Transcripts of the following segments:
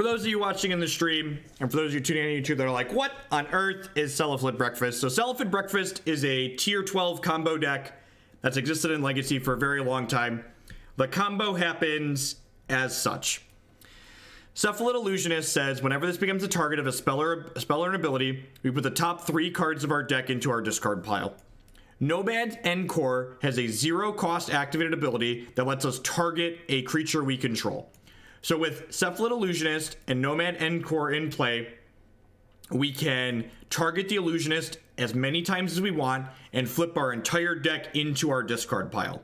For those of you watching in the stream, and for those of you tuning in on YouTube that are like, what on earth is Cephalid Breakfast? So Cephalid Breakfast is a tier 12 combo deck that's existed in Legacy for a very long time. The combo happens as such. Cephalid Illusionist says, whenever this becomes the target of a spell or an ability, we put the top 3 cards of our deck into our discard pile. Nomads en-Kor has a 0-cost activated ability that lets us target a creature we control. So with Cephalid Illusionist and Nomad en-Kor in play, we can target the Illusionist as many times as we want and flip our entire deck into our discard pile.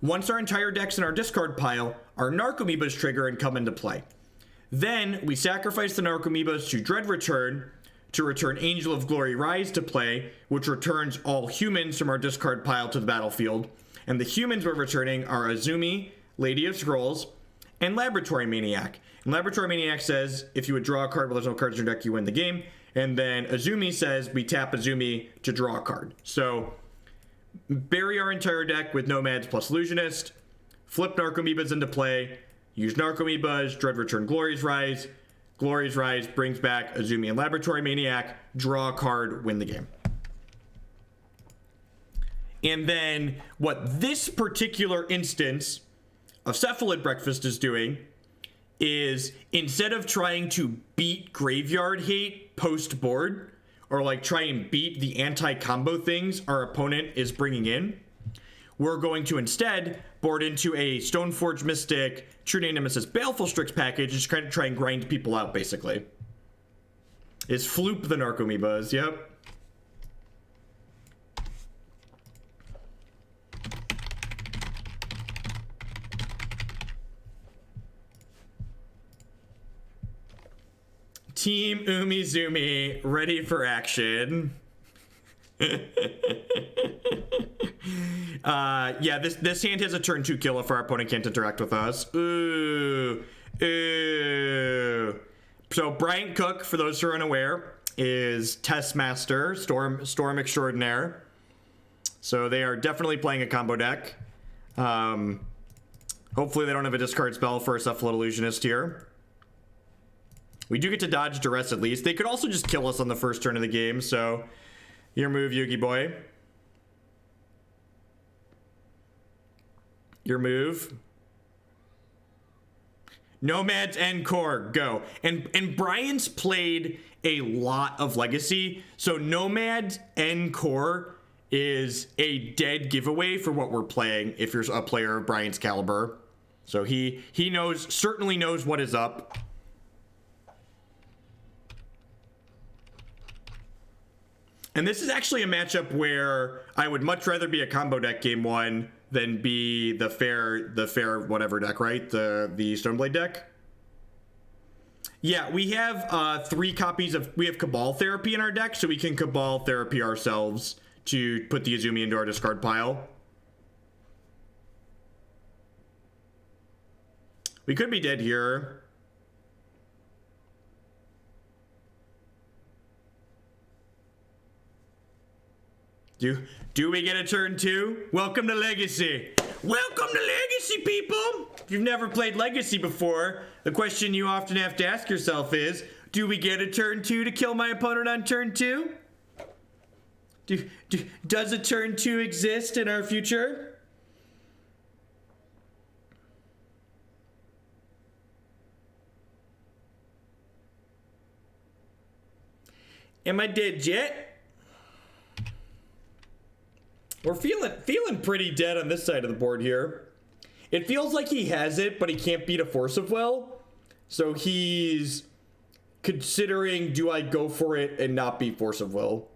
Once our entire deck's in our discard pile, our Narcomoebas trigger and come into play. Then we sacrifice the Narcomoebas to Dread Return to return Angel of Glory Rise to play, which returns all humans from our discard pile to the battlefield. And the humans we're returning are Azami, Lady of Scrolls, and Laboratory Maniac. And Laboratory Maniac says, if you would draw a card but there's no cards in your deck, you win the game. And then Azami says, we tap Azami to draw a card. So, bury our entire deck with Nomads plus Illusionist, flip Narcomoebas into play, use Narcomoebas, Dread Return Glory's Rise. Glory's Rise brings back Azami and Laboratory Maniac, draw a card, win the game. And then, what this particular instance of Cephalid Breakfast is doing is, instead of trying to beat Graveyard Hate post-board, or like try and beat the anti-combo things our opponent is bringing in, we're going to instead board into a Stoneforge Mystic, True-Name Nemesis, Baleful Strix package, just kind of try and grind people out, basically. Is floop the Narcomoebas, yep. Team Umezawa ready for action. Yeah, this hand has a turn 2 kill if our opponent can't interact with us. Ooh. So Bryant Cook, for those who are unaware, is Test Master, Storm Extraordinaire. So they are definitely playing a combo deck. Hopefully they don't have a discard spell for a Cephalid Illusionist here. We do get to dodge Duress at least. They could also just kill us on the first turn of the game, so your move, Yugi boy. Your move. Nomads en-Kor, go. And Brian's played a lot of Legacy, so Nomads en-Kor is a dead giveaway for what we're playing if you're a player of Brian's caliber. So he certainly knows what is up. And this is actually a matchup where I would much rather be a combo deck game 1 than be the fair whatever deck, right? The Stoneblade deck. Yeah, we have 3 copies of, we have Cabal Therapy in our deck, so we can Cabal Therapy ourselves to put the Azami into our discard pile. We could be dead here. Do we get a turn 2? Welcome to Legacy. Welcome to Legacy, people. If you've never played Legacy before, the question you often have to ask yourself is, do we get a turn 2 to kill my opponent on turn 2? Does a turn 2 exist in our future? Am I dead yet? We're feeling pretty dead on this side of the board here. It feels like he has it, but he can't beat a Force of Will. So he's considering, do I go for it and not beat Force of Will?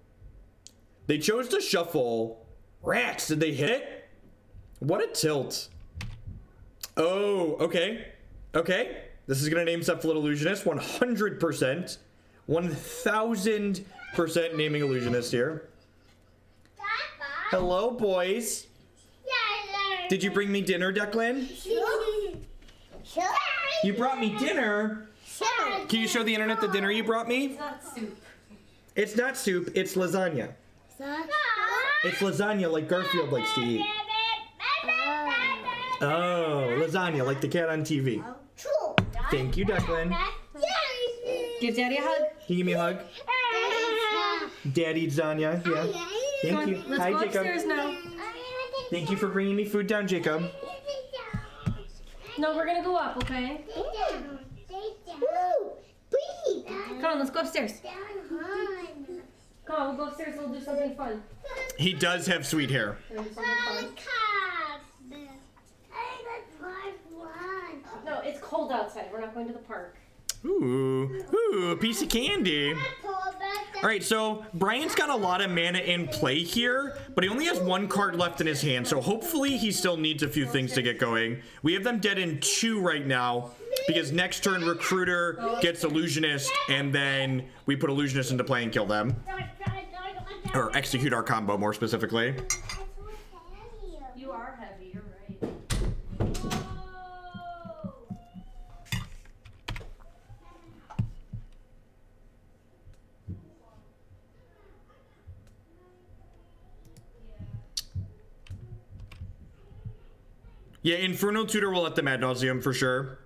They chose to shuffle. Rats, did they hit it? What a tilt. Oh, okay. Okay. This is going to name Cephalid Illusionist. 100%. 1000% naming Illusionist here. Hello, boys. Did you bring me dinner, Declan? Sure. You brought me dinner? Sure. Can you show the internet the dinner you brought me? It's not soup. It's not soup, it's lasagna. It's lasagna like Garfield likes to eat. Oh, lasagna like the cat on TV. True. Thank you, Declan. Yeah. Give Daddy a hug. Can you give me a hug? Daddy Zanya, yeah. Thank you. Let's Hi, go Jacob. upstairs now. Thank you for bringing me food down, Jacob. No, we're gonna go up, okay? Come on, let's go upstairs. Come on, we'll go upstairs and we'll do something fun. He does have sweet hair. We'll do something fun. No, it's cold outside. We're not going to the park. Ooh, a piece of candy. All right, so Brian's got a lot of mana in play here, but he only has one card left in his hand, so hopefully he still needs a few things to get going. We have them dead in 2 right now, because next turn Recruiter gets Illusionist, and then we put Illusionist into play and kill them. Or execute our combo, more specifically. You are heavy, you're right. Yeah, Inferno Tutor will let them ad nauseum for sure.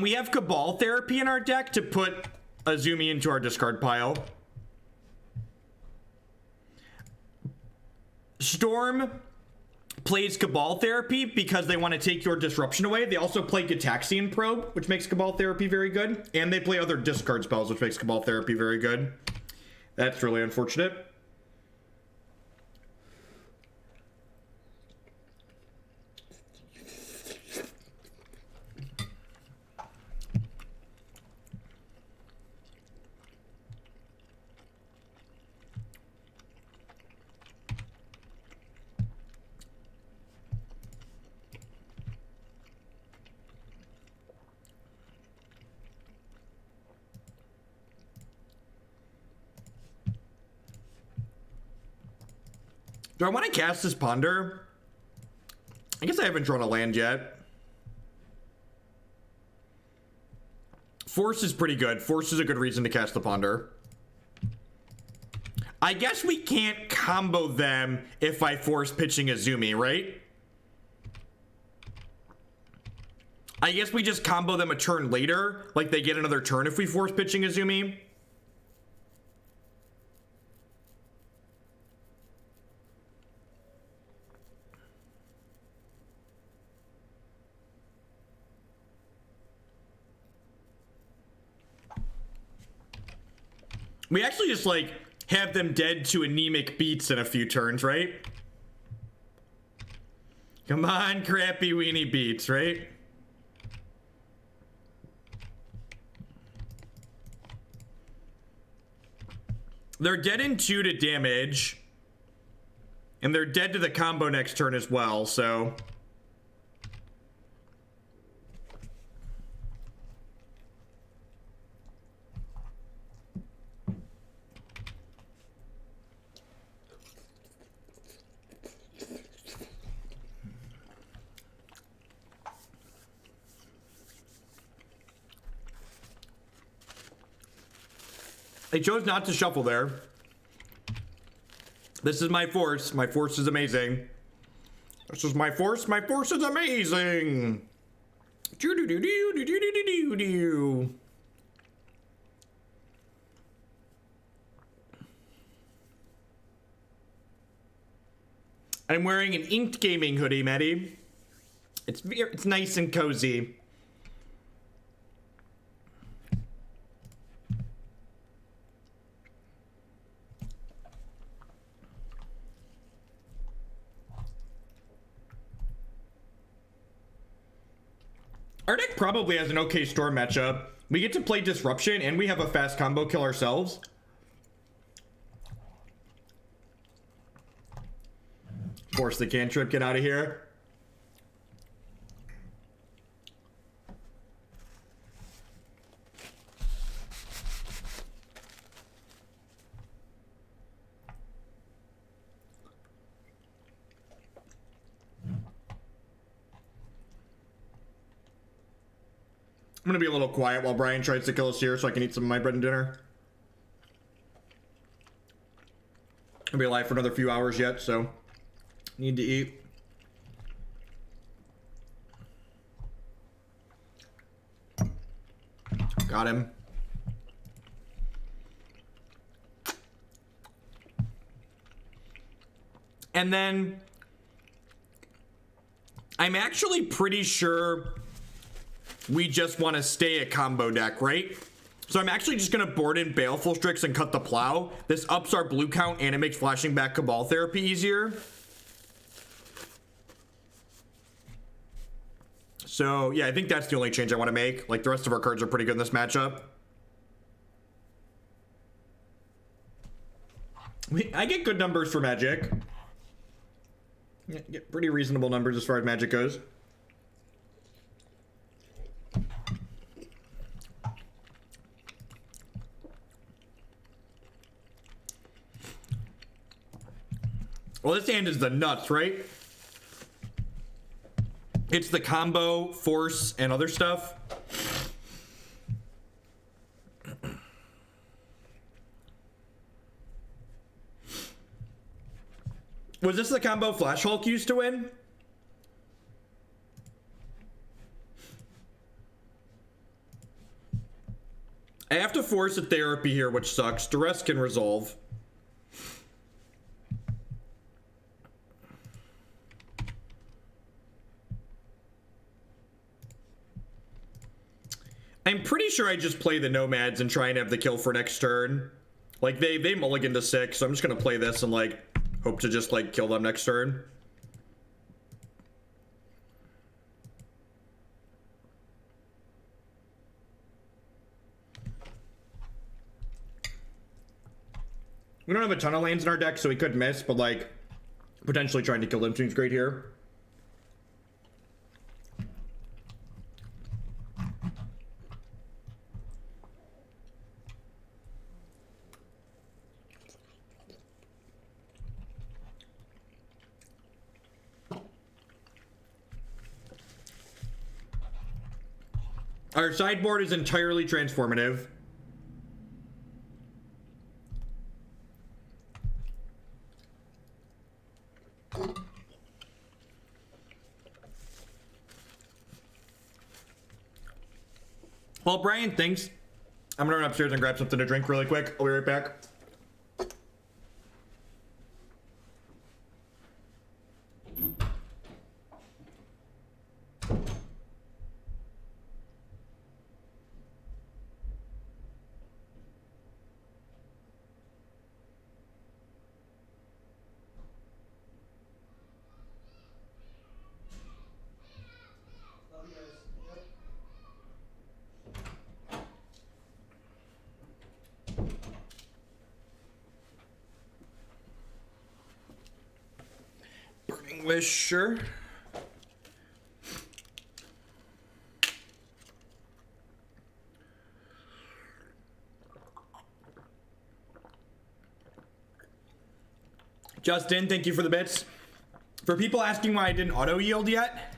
We have Cabal Therapy in our deck to put Azami into our discard pile. Storm plays Cabal Therapy because they want to take your disruption away. They also play Gitaxian Probe, which makes Cabal Therapy very good. And they play other discard spells, which makes Cabal Therapy very good. That's really unfortunate. Do I want to cast this Ponder? I guess I haven't drawn a land yet. Force is pretty good. Force is a good reason to cast the Ponder. I guess we can't combo them if I force pitching Azami, right? I guess we just combo them a turn later. Like they get another turn if we force pitching Azami. We actually just, like, have them dead to anemic beats in a few turns, right? Come on, crappy weenie beats, right? They're dead in 2 to damage. And they're dead to the combo next turn as well, so... I chose not to shuffle there. This is my force. My force is amazing. This is my force. My force is amazing. Do-do-do-do-do-do-do-do-do. I'm wearing an Inked Gaming hoodie, Maddie. It's nice and cozy. Our deck probably has an okay Storm matchup. We get to play Disruption, and we have a fast combo kill ourselves. Force the cantrip, get out of here. I'm gonna be a little quiet while Brian tries to kill us here so I can eat some of my bread and dinner. I'll be alive for another few hours yet, so need to eat. Got him. And then I'm actually pretty sure we just want to stay a combo deck, right? So I'm actually just going to board in Baleful Strix and cut the Plow. This ups our blue count and it makes flashing back Cabal Therapy easier. So yeah, I think that's the only change I want to make. Like the rest of our cards are pretty good in this matchup. I get good numbers for Magic. Yeah, get pretty reasonable numbers as far as Magic goes. Well, this hand is the nuts, right? It's the combo, force, and other stuff. Was this the combo Flash Hulk used to win? I have to force a therapy here, which sucks. Duress can resolve. I'm pretty sure I just play the Nomads and try and have the kill for next turn. Like, they mulligan to 6, so I'm just gonna play this and, like, hope to just, like, kill them next turn. We don't have a ton of lands in our deck, so we could miss, but, like, potentially trying to kill them seems great here. Our sideboard is entirely transformative. While Brian thinks, I'm gonna run upstairs and grab something to drink really quick. I'll be right back. Wish, sure. Justin, thank you for the bits. For people asking why I didn't auto yield yet,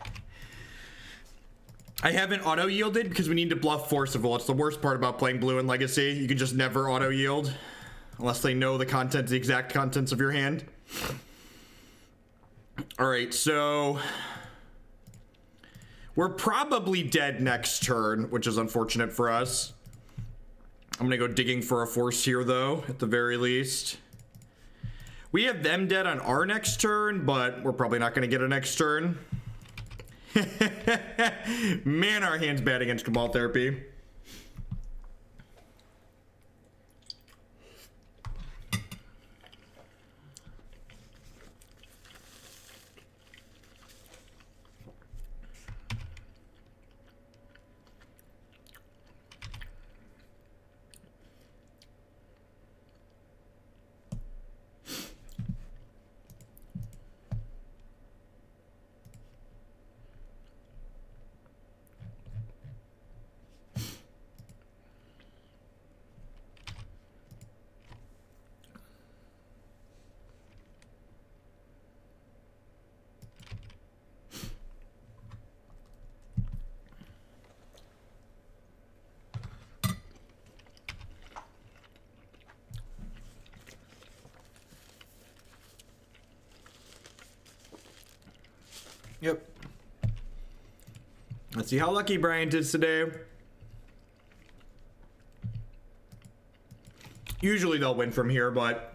I haven't auto yielded because we need to bluff Forcible. It's the worst part about playing blue in Legacy. You can just never auto yield unless they know the contents, the exact contents of your hand. All right, so we're probably dead next turn, which is unfortunate for us. I'm gonna go digging for a force here, though, at the very least. We have them dead on our next turn, but we're probably not gonna get a next turn. Man, our hand's bad against Cabal Therapy. Yep. Let's see how lucky Bryant is today. Usually they'll win from here, but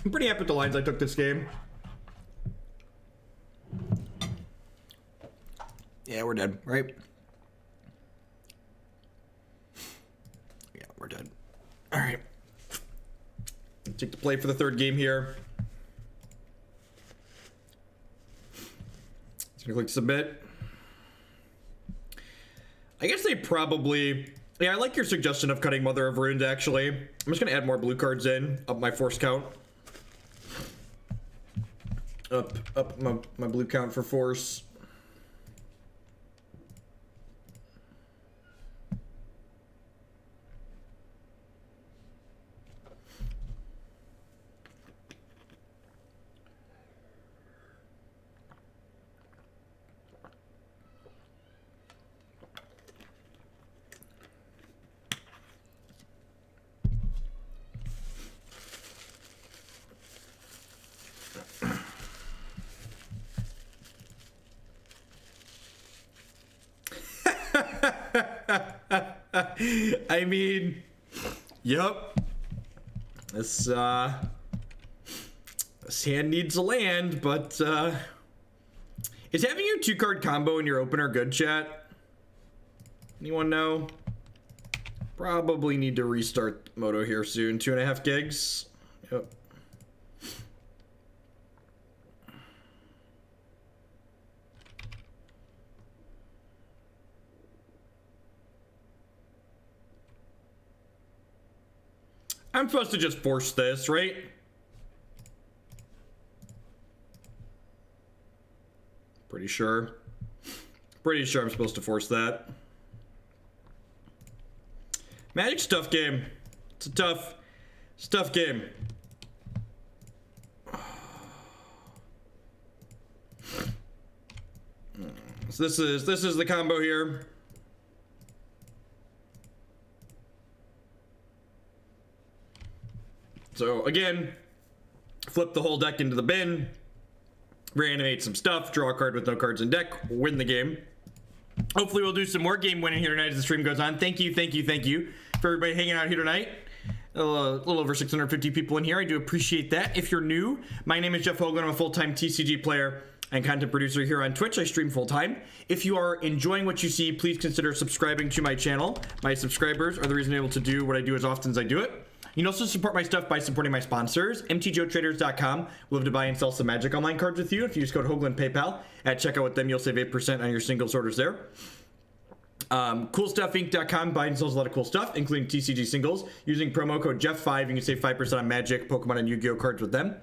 I'm pretty happy with the lines I took this game. Yeah, we're dead, right? Yeah, we're dead. All right. Take the play for the third game here. Just gonna click submit. I guess they probably... Yeah, I like your suggestion of cutting Mother of Runes, actually. I'm just gonna add more blue cards in, up my force count. Up my blue count for force. I mean, yep. This hand needs a land, but is having your 2-card combo in your opener good, chat? Anyone know? Probably need to restart Moto here soon. 2.5 gigs. Yep. I'm supposed to just force this, right? Pretty sure. Pretty sure I'm supposed to force that. Magic's a tough game. It's a tough game. So this is the combo here. So again, flip the whole deck into the bin, reanimate some stuff, draw a card with no cards in deck, win the game. Hopefully we'll do some more game winning here tonight as the stream goes on. Thank you for everybody hanging out here tonight. A little over 650 people in here. I do appreciate that. If you're new, my name is Jeff Hoagland. I'm a full-time TCG player and content producer here on Twitch. I stream full-time. If you are enjoying what you see, please consider subscribing to my channel. My subscribers are the reason I'm able to do what I do as often as I do it. You can also support my stuff by supporting my sponsors. MTGOtraders.com. We'll love to buy and sell some Magic Online cards with you. If you use code Hoagland PayPal at checkout with them, you'll save 8% on your singles orders there. CoolStuffInc.com buys and sells a lot of cool stuff, including TCG singles. Using promo code Jeff5, you can save 5% on Magic, Pokemon, and Yu-Gi-Oh cards with them.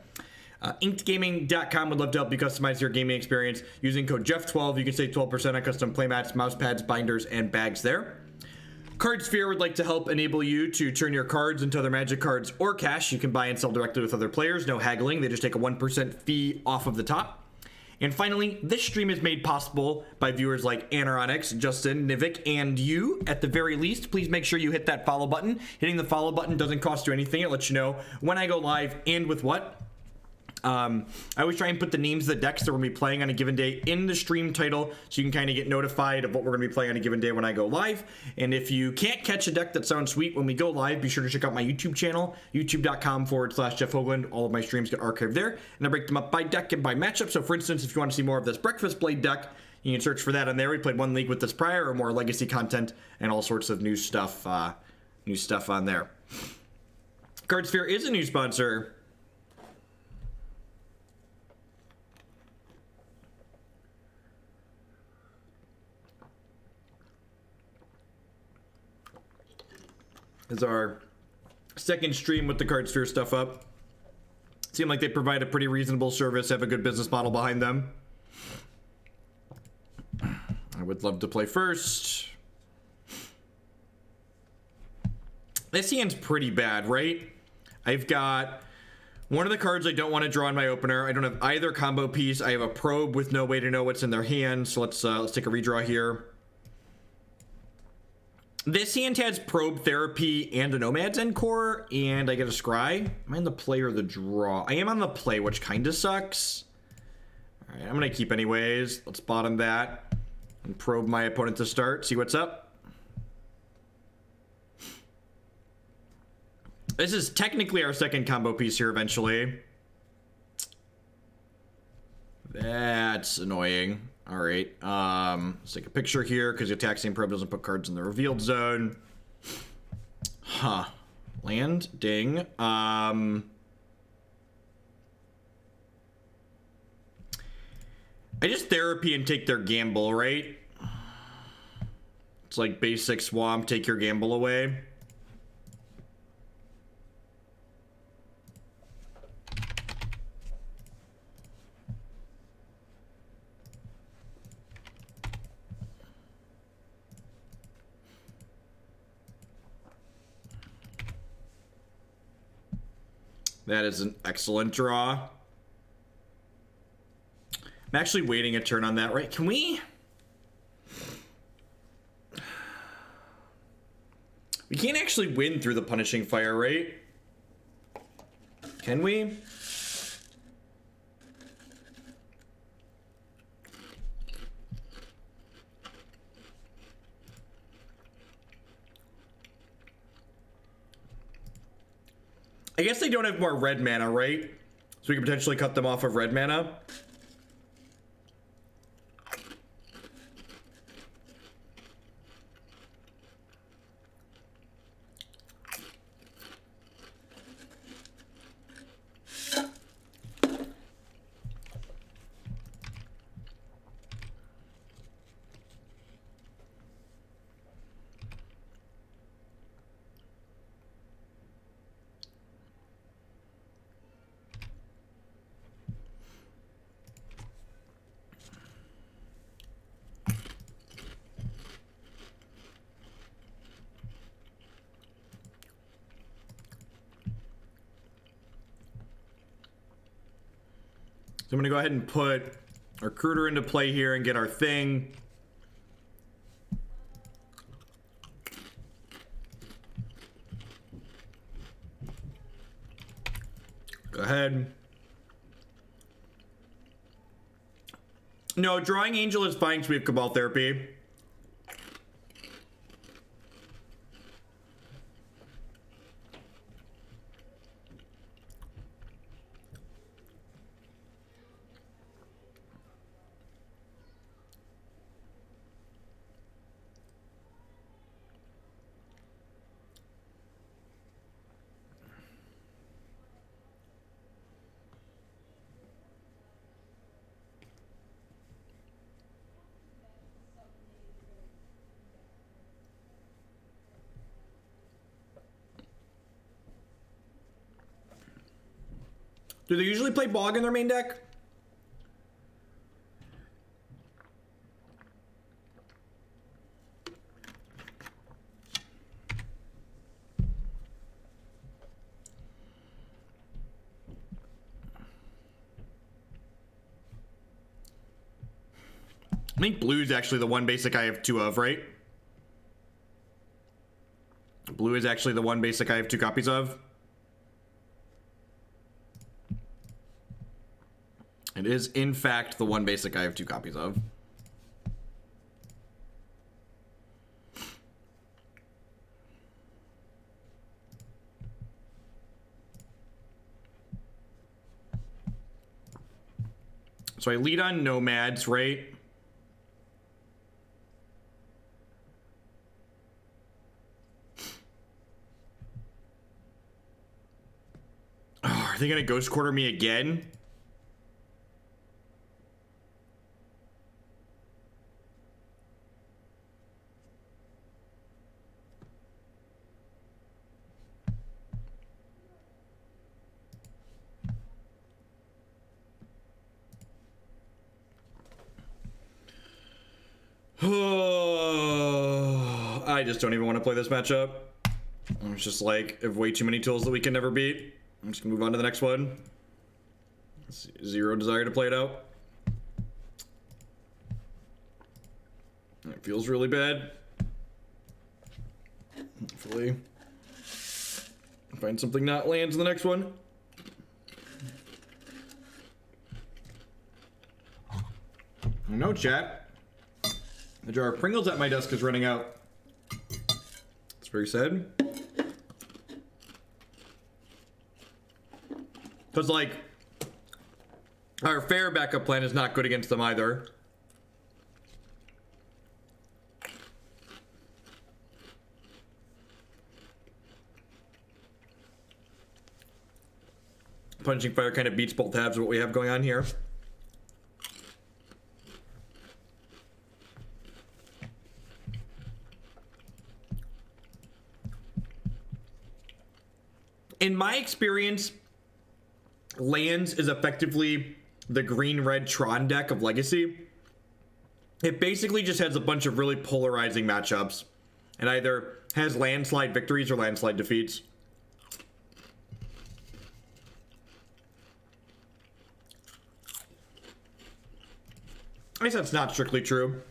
InkedGaming.com would love to help you customize your gaming experience. Using code Jeff12, you can save 12% on custom playmats, mouse pads, binders, and bags there. CardSphere would like to help enable you to turn your cards into other Magic cards or cash. You can buy and sell directly with other players. No haggling. They just take a 1% fee off of the top. And finally, this stream is made possible by viewers like Anaronix, Justin, Nivik, and you. At the very least, please make sure you hit that follow button. Hitting the follow button doesn't cost you anything. It lets you know when I go live and with what. I always try and put the names of the decks that we're going to be playing on a given day in the stream title so you can kind of get notified of what we're going to be playing on a given day when I go live. And if you can't catch a deck that sounds sweet when we go live, be sure to check out my YouTube channel, youtube.com/Jeff Hoagland. All of my streams get archived there, and I break them up by deck and by matchup. So for instance, if you want to see more of this Breakfast Blade deck, you can search for that on there. We played one league with this prior, or more legacy content and all sorts of new stuff on there. CardSphere is a new sponsor. Is our second stream with the CardSphere stuff up. Seem like they provide a pretty reasonable service, have a good business model behind them. I would love to play first. This hand's pretty bad, right? I've got one of the cards I don't want to draw in my opener. I don't have either combo piece. I have a probe with no way to know what's in their hand. So let's take a redraw here. This hand has Probe Therapy and a Nomads en-Kor, and I get a Scry. Am I on the play or the draw? I am on the play, which kind of sucks. All right, I'm going to keep anyways. Let's bottom that and probe my opponent to start. See what's up. This is technically our second combo piece here eventually. That's annoying. All right, let's take a picture here because Gitaxian Probe doesn't put cards in the revealed zone. Huh. Land, ding. I just therapy and take their gamble, right? It's like basic swamp, take your gamble away. That is an excellent draw. I'm actually waiting a turn on that, right? Can we? We can't actually win through the Punishing Fire, right? Can we? I guess they don't have more red mana, right? So we can potentially cut them off of red mana. So I'm going to go ahead and put our Recruiter into play here and get our thing. Go ahead. No, Drawing Angel is fine because we have Cabal Therapy. Do they usually play Bog in their main deck? I think blue is actually the one basic I have two of, right? Blue is actually the one basic I have two copies of. It is, in fact, the one basic I have two copies of. So I lead on Nomads, right? Oh, are they gonna Ghost Quarter me again? I just don't even want to play this matchup. It's just like, I have way too many tools that we can never beat. I'm just gonna move on to the next one. Zero desire to play it out. It feels really bad. Hopefully find something not lands in the next one. No, chat. The jar of Pringles at my desk is running out. It's very sad. Because, like, our fair backup plan is not good against them either. Punching Fire kind of beats both halves of what we have going on here. In my experience, lands is effectively the green-red Tron deck of Legacy. It basically just has a bunch of really polarizing matchups and either has landslide victories or landslide defeats. I guess that's not strictly true.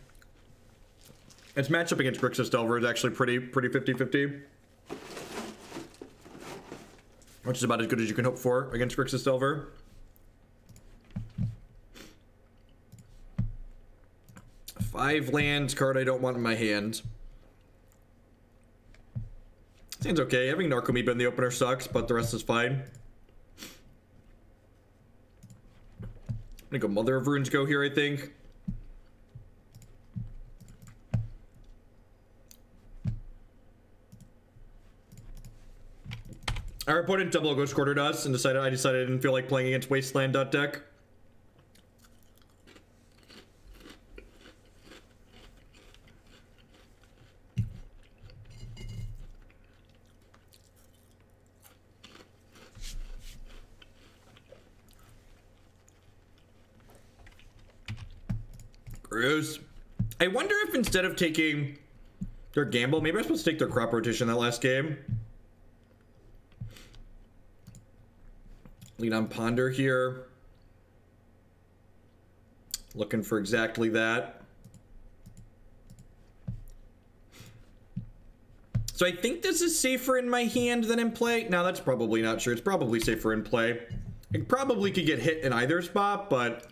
Its matchup against Grixis Delver is actually pretty 50-50. Which is about as good as you can hope for against Grixis Delver. Five lands, card I don't want in my hand. Seems okay. Having Narcomoeba in the opener sucks, but the rest is fine. I'm gonna go Mother of Runes go here, I think. Our opponent double ghost quartered us and I decided I didn't feel like playing against Wasteland deck. Gross. I wonder if instead of taking their gamble, maybe I'm supposed to take their crop rotation that last game. Lead on Ponder here. Looking for exactly that. So I think this is safer in my hand than in play. Now that's probably not true. It's probably safer in play. It probably could get hit in either spot, but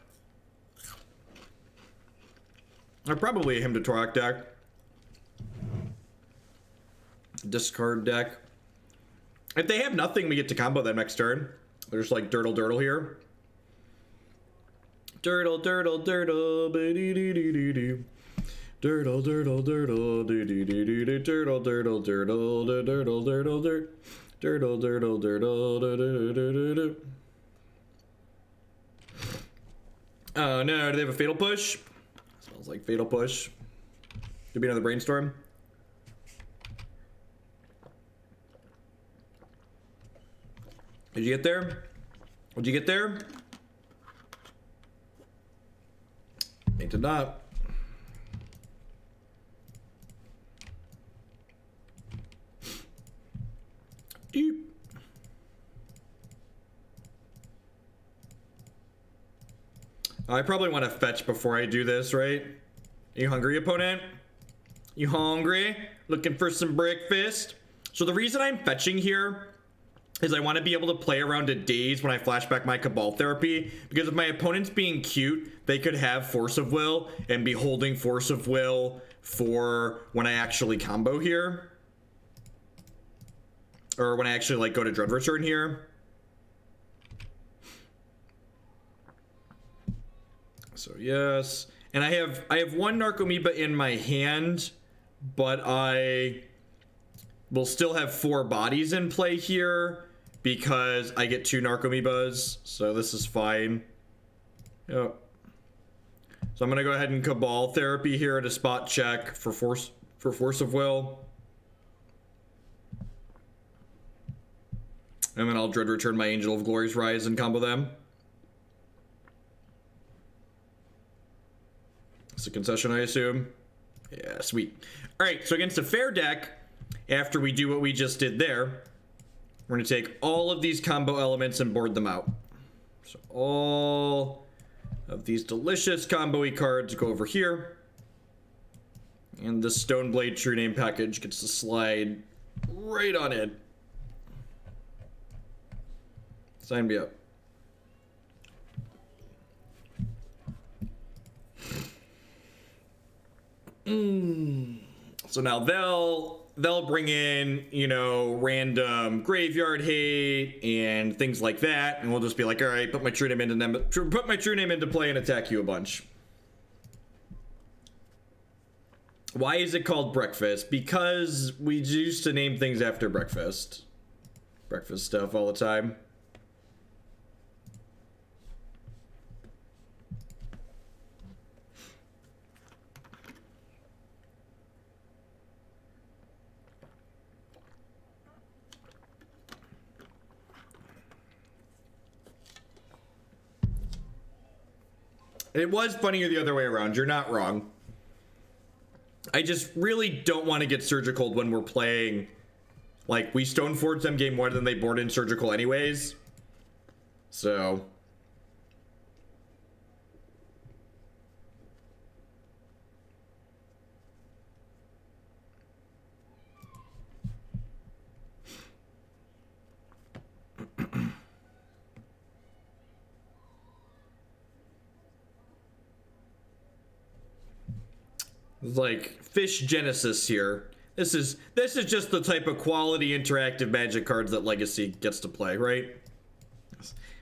I'm probably a Hymn to Torak deck. Discard deck. If they have nothing, we get to combo them next turn. There's like Dirtle here. Dirtle, Dirtle, Dirtle, ba-dee-dee-dee-dee-dee. Dirtle, Dirtle, Dirtle, dee-dee-dee-dee-dee. Dirtle, Dirtle, Dirtle, Dirtle, Dirtle, Dirt. Dirtle, Dirtle, Dirtle, da-da-da-da-da-da. Oh no, do they have a Fatal Push? Smells like Fatal Push. Could be another Brainstorm. Did you get there? Would you get there? They did not. Deep. I probably want to fetch before I do this, right? You hungry, opponent? You hungry? Looking for some breakfast? So the reason I'm fetching here is I want to be able to play around a daze when I flashback my Cabal Therapy, because if my opponent's being cute, they could have Force of Will and be holding Force of Will for when I actually combo here. Or when I actually like go to Dread Return here. So yes. And I have one Narcomoeba in my hand, but I will still have 4 bodies in play here because I get 2 Narcomoebas, so this is fine. Yep. So I'm gonna go ahead and Cabal Therapy here to spot check for Force of Will. And then I'll Dread Return my Angel of Glory's Rise and combo them. It's a concession, I assume. Yeah, sweet. All right, so against a fair deck, after we do what we just did there, we're going to take all of these combo elements and board them out. So all of these delicious combo-y cards go over here. And the Stoneblade True Name package gets to slide Right on in. Sign me up. So now they'll bring in, you know, random graveyard hate and things like that, and we'll just be like, all right, put my true name into play and attack you a bunch. Why is it called breakfast? Because we used to name things after breakfast stuff all the time. It was funnier the other way around. You're not wrong. I just really don't want to get surgical when we're playing. Like, we Stoneforge them game 1, then they board in surgical anyways. So. Like Fish Genesis here. This is just the type of quality interactive Magic cards that Legacy gets to play, right?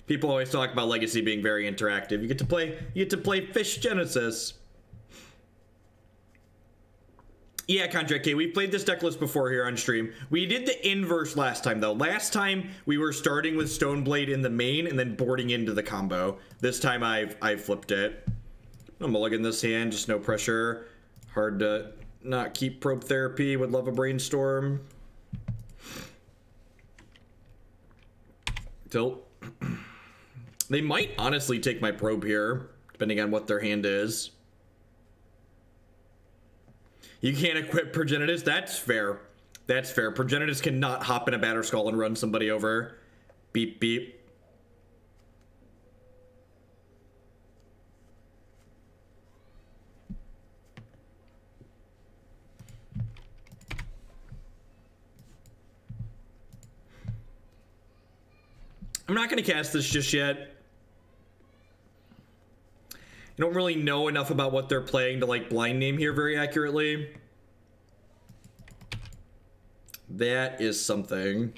People always talk about Legacy being very interactive. You get to play Fish Genesis. Yeah, Contract K, we played this deck list before here on stream. We did the inverse last time though. Last time we were starting with Stoneblade in the main and then boarding into the combo. This time I flipped it. I'm mulligan this hand, just no pressure. Hard to not keep Probe Therapy. Would love a Brainstorm. Tilt. They might honestly take my Probe here, depending on what their hand is. You can't equip Progenitus? That's fair. That's fair. Progenitus cannot hop in a Batterskull and run somebody over. Beep, beep. I'm not going to cast this just yet. I don't really know enough about what they're playing to like blind name here very accurately. That is something.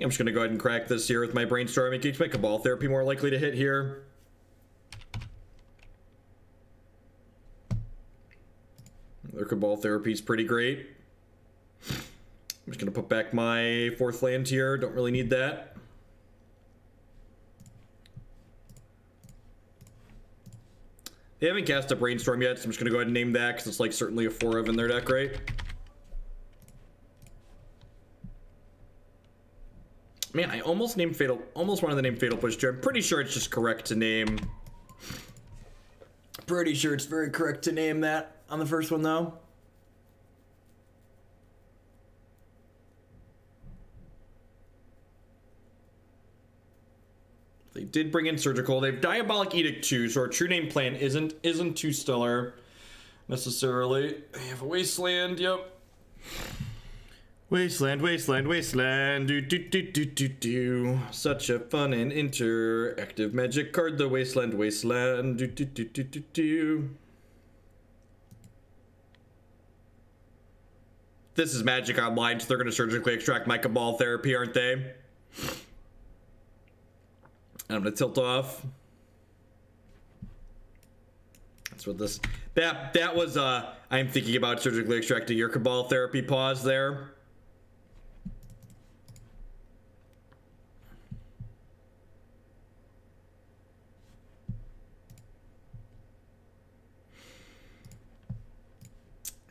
I'm just going to go ahead and crack this here with my Brainstorm. It keeps my Cabal Therapy more likely to hit here. Their Cabal Therapy is pretty great. I'm just going to put back my 4th land here. Don't really need that. They haven't cast a Brainstorm yet, so I'm just going to go ahead and name that because it's like certainly a 4 of in their deck, right? Man, I almost named Fatal, almost wanted to name Fatal Push here. I'm pretty sure it's just correct to name. Pretty sure it's very correct to name that on the first one though. They did bring in Surgical. They have Diabolic Edict too, so our true name plan isn't too stellar necessarily. They have a Wasteland, yep. Wasteland, Wasteland, Wasteland. Do. Such a fun and interactive Magic card, the Wasteland, Wasteland. Do. This is Magic Online, so they're going to surgically extract my Cabal Therapy, aren't they? I'm gonna tilt off. That's what this. That was. I'm thinking about surgically extracting your Cabal Therapy. Pause there.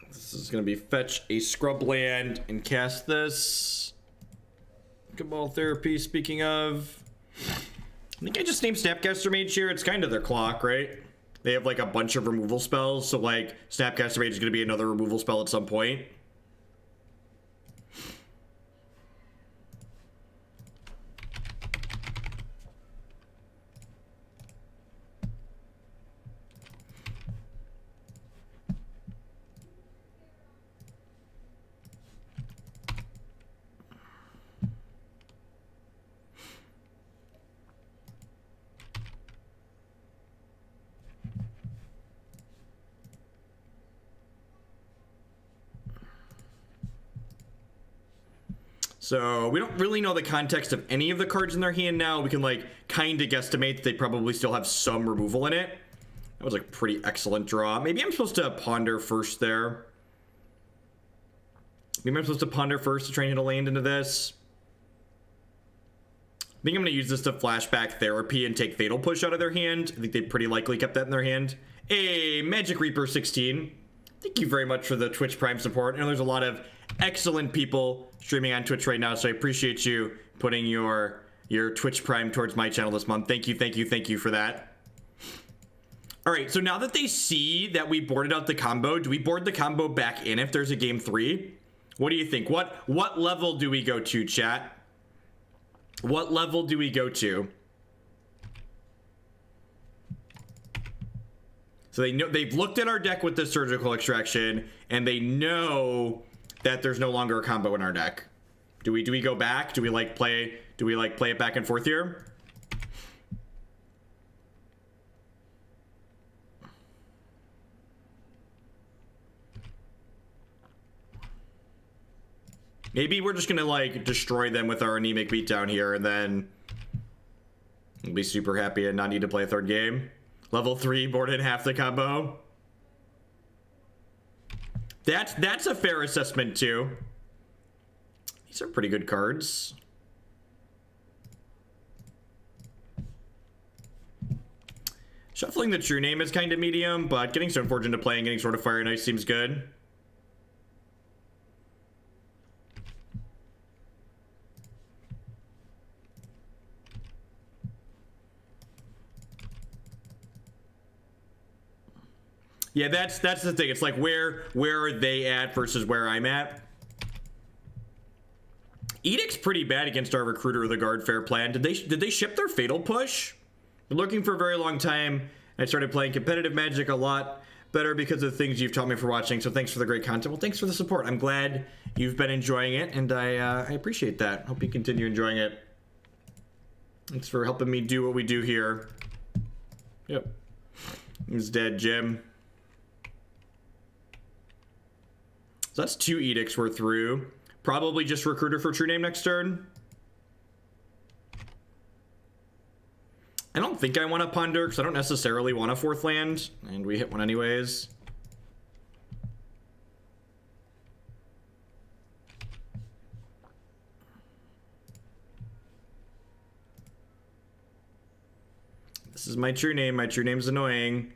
This is gonna be fetch a Scrubland and cast this. Cabal Therapy. Speaking of. I think I just named Snapcaster Mage here. It's kind of their clock, right? They have like a bunch of removal spells, so like Snapcaster Mage is going to be another removal spell at some point. So we don't really know the context of any of the cards in their hand now. We can like kind of guesstimate that they probably still have some removal in it. That was a pretty excellent draw. Maybe I'm supposed to ponder first there. Maybe I'm supposed to ponder first to try and hit a land into this. I think I'm going to use this to flashback therapy and take Fatal Push out of their hand. I think they pretty likely kept that in their hand. Hey, Magic Reaper 16. Thank you very much for the Twitch Prime support. I know there's a lot of excellent people streaming on Twitch right now, so I appreciate you putting your Twitch Prime towards my channel this month. Thank you for that. All right, so now that they see that we boarded out the combo, do we board the combo back in if there's a game 3? What do you think? What level do we go to, chat? What level do we go to? So they know they've looked at our deck with the surgical extraction, and they know that there's no longer a combo in our deck. Do we go back? Do we play it back and forth here? Maybe we're just gonna like destroy them with our anemic beatdown here, and then we'll be super happy and not need to play a third game. Level 3 boarded half the combo. That's a fair assessment too. These are pretty good cards. Shuffling the True-Name is kind of medium, but getting Stoneforge into play and getting Sword of Fire and Ice seems good. Yeah, that's the thing. It's like where are they at versus where I'm at. Edict's pretty bad against our Recruiter or the Guard Fair plan. Did they ship their Fatal Push? Been looking for a very long time. I started playing competitive Magic a lot better because of the things you've taught me for watching. So thanks for the great content. Well, thanks for the support. I'm glad you've been enjoying it, and I appreciate that. Hope you continue enjoying it. Thanks for helping me do what we do here. Yep. He's dead, Jim. So that's 2 Edicts we're through. Probably just Recruiter for True-Name next turn. I don't think I want to Ponder because I don't necessarily want a 4th land. And we hit one anyways. This is my True-Name. My True-Name's annoying.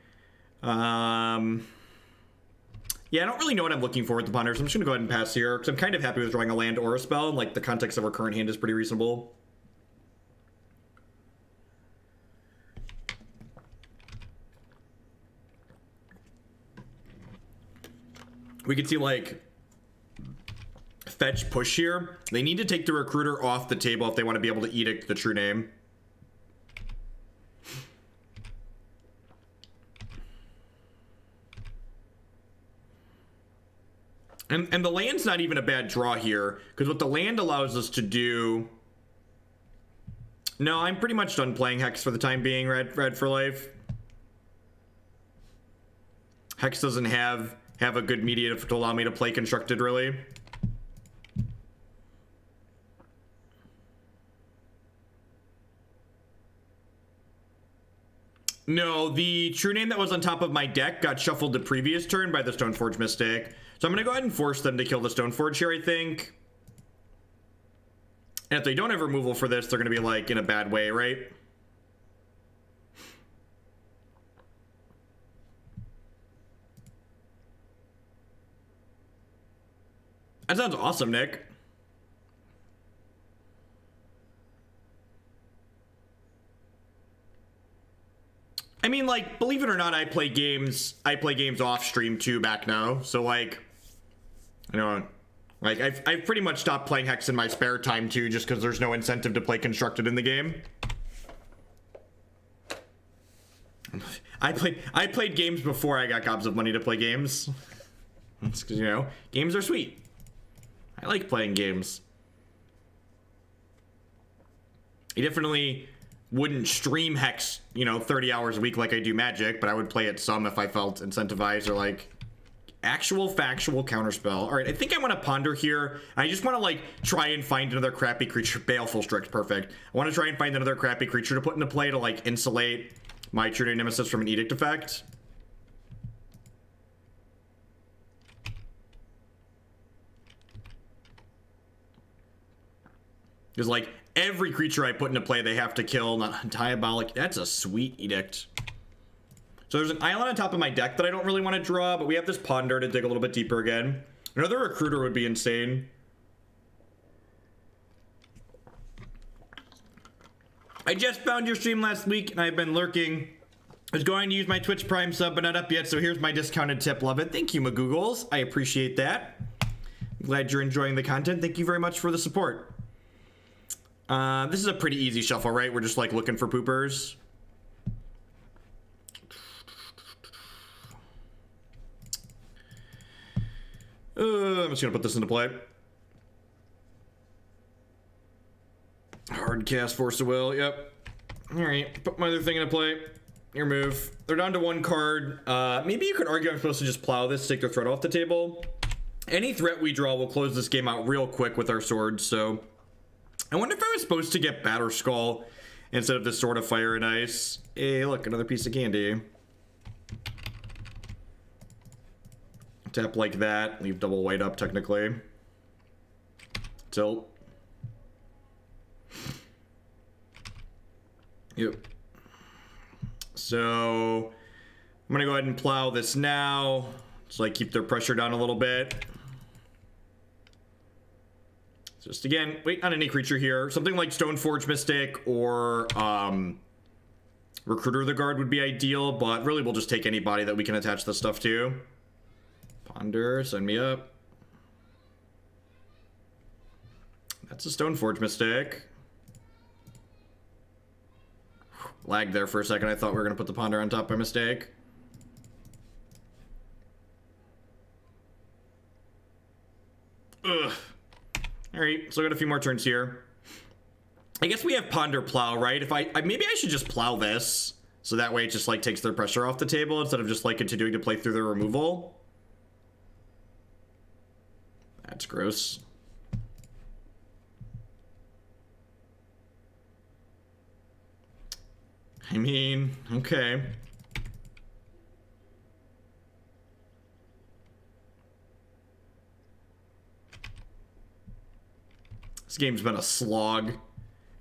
Yeah, I don't really know what I'm looking for with the Ponder, so I'm just going to go ahead and pass here, because I'm kind of happy with drawing a land or a spell, and like the context of our current hand is pretty reasonable. We could see like fetch push here. They need to take the Recruiter off the table if they want to be able to edict the True-Name. And the land's not even a bad draw here, because what the land allows us to do... No, I'm pretty much done playing Hex for the time being, Red for life. Hex doesn't have a good media to allow me to play Constructed, really. No, the True-Name that was on top of my deck got shuffled the previous turn by the Stoneforge Mystic. So I'm going to go ahead and force them to kill the Stoneforge here, I think. And if they don't have removal for this, they're going to be, like, in a bad way, right? That sounds awesome, Nick. I mean, like, believe it or not, I play games off stream too back now. So, like, you know, like, I've pretty much stopped playing Hex in my spare time too, just because there's no incentive to play Constructed in the game. I played games before I got gobs of money to play games. That's because, you know, games are sweet. I like playing games. I definitely wouldn't stream Hex, you know, 30 hours a week like I do Magic, but I would play it some if I felt incentivized or, like, Actual factual counterspell. All right, I think I want to ponder here. I just want to like try and find another crappy creature. Baleful Strix, perfect. I want to try and find another crappy creature to put into play to like insulate my True-Name Nemesis from an edict effect. Because like every creature I put into play, they have to kill. Not diabolic. That's a sweet edict. So there's an island on top of my deck that I don't really want to draw, but we have this ponder to dig a little bit deeper again. Another recruiter would be insane. I just found your stream last week and I've been lurking. I was going to use my Twitch Prime sub, but not up yet, so here's my discounted tip. Love it. Thank you, Magoogles. I appreciate that. I'm glad you're enjoying the content. Thank you very much for the support. This is a pretty easy shuffle, right? We're just like looking for poopers. I'm just gonna put this into play. Hard cast, Force of Will. Yep. All right, put my other thing into play. Your move. They're down to 1 card. Maybe you could argue I'm supposed to just plow this, take their threat off the table. Any threat we draw will close this game out real quick with our swords. So I wonder if I was supposed to get Batterskull instead of this Sword of Fire and Ice. Hey, look, another piece of candy. Tap like that. Leave double white up, technically. Tilt. Yep. So I'm gonna go ahead and plow this now. Just like keep their pressure down a little bit. Just again, wait on any creature here. Something like Stoneforge Mystic or Recruiter of the Guard would be ideal, but really we'll just take anybody that we can attach this stuff to. Ponder, send me up. That's a Stoneforge Mystic. Lagged there for a second. I thought we were going to put the Ponder on top by mistake. Ugh. Alright, so I got a few more turns here. I guess we have Ponder Plow, right? If maybe I should just plow this. So that way it just like takes their pressure off the table instead of just like continuing to play through their removal. That's gross. I mean, okay. This game's been a slog.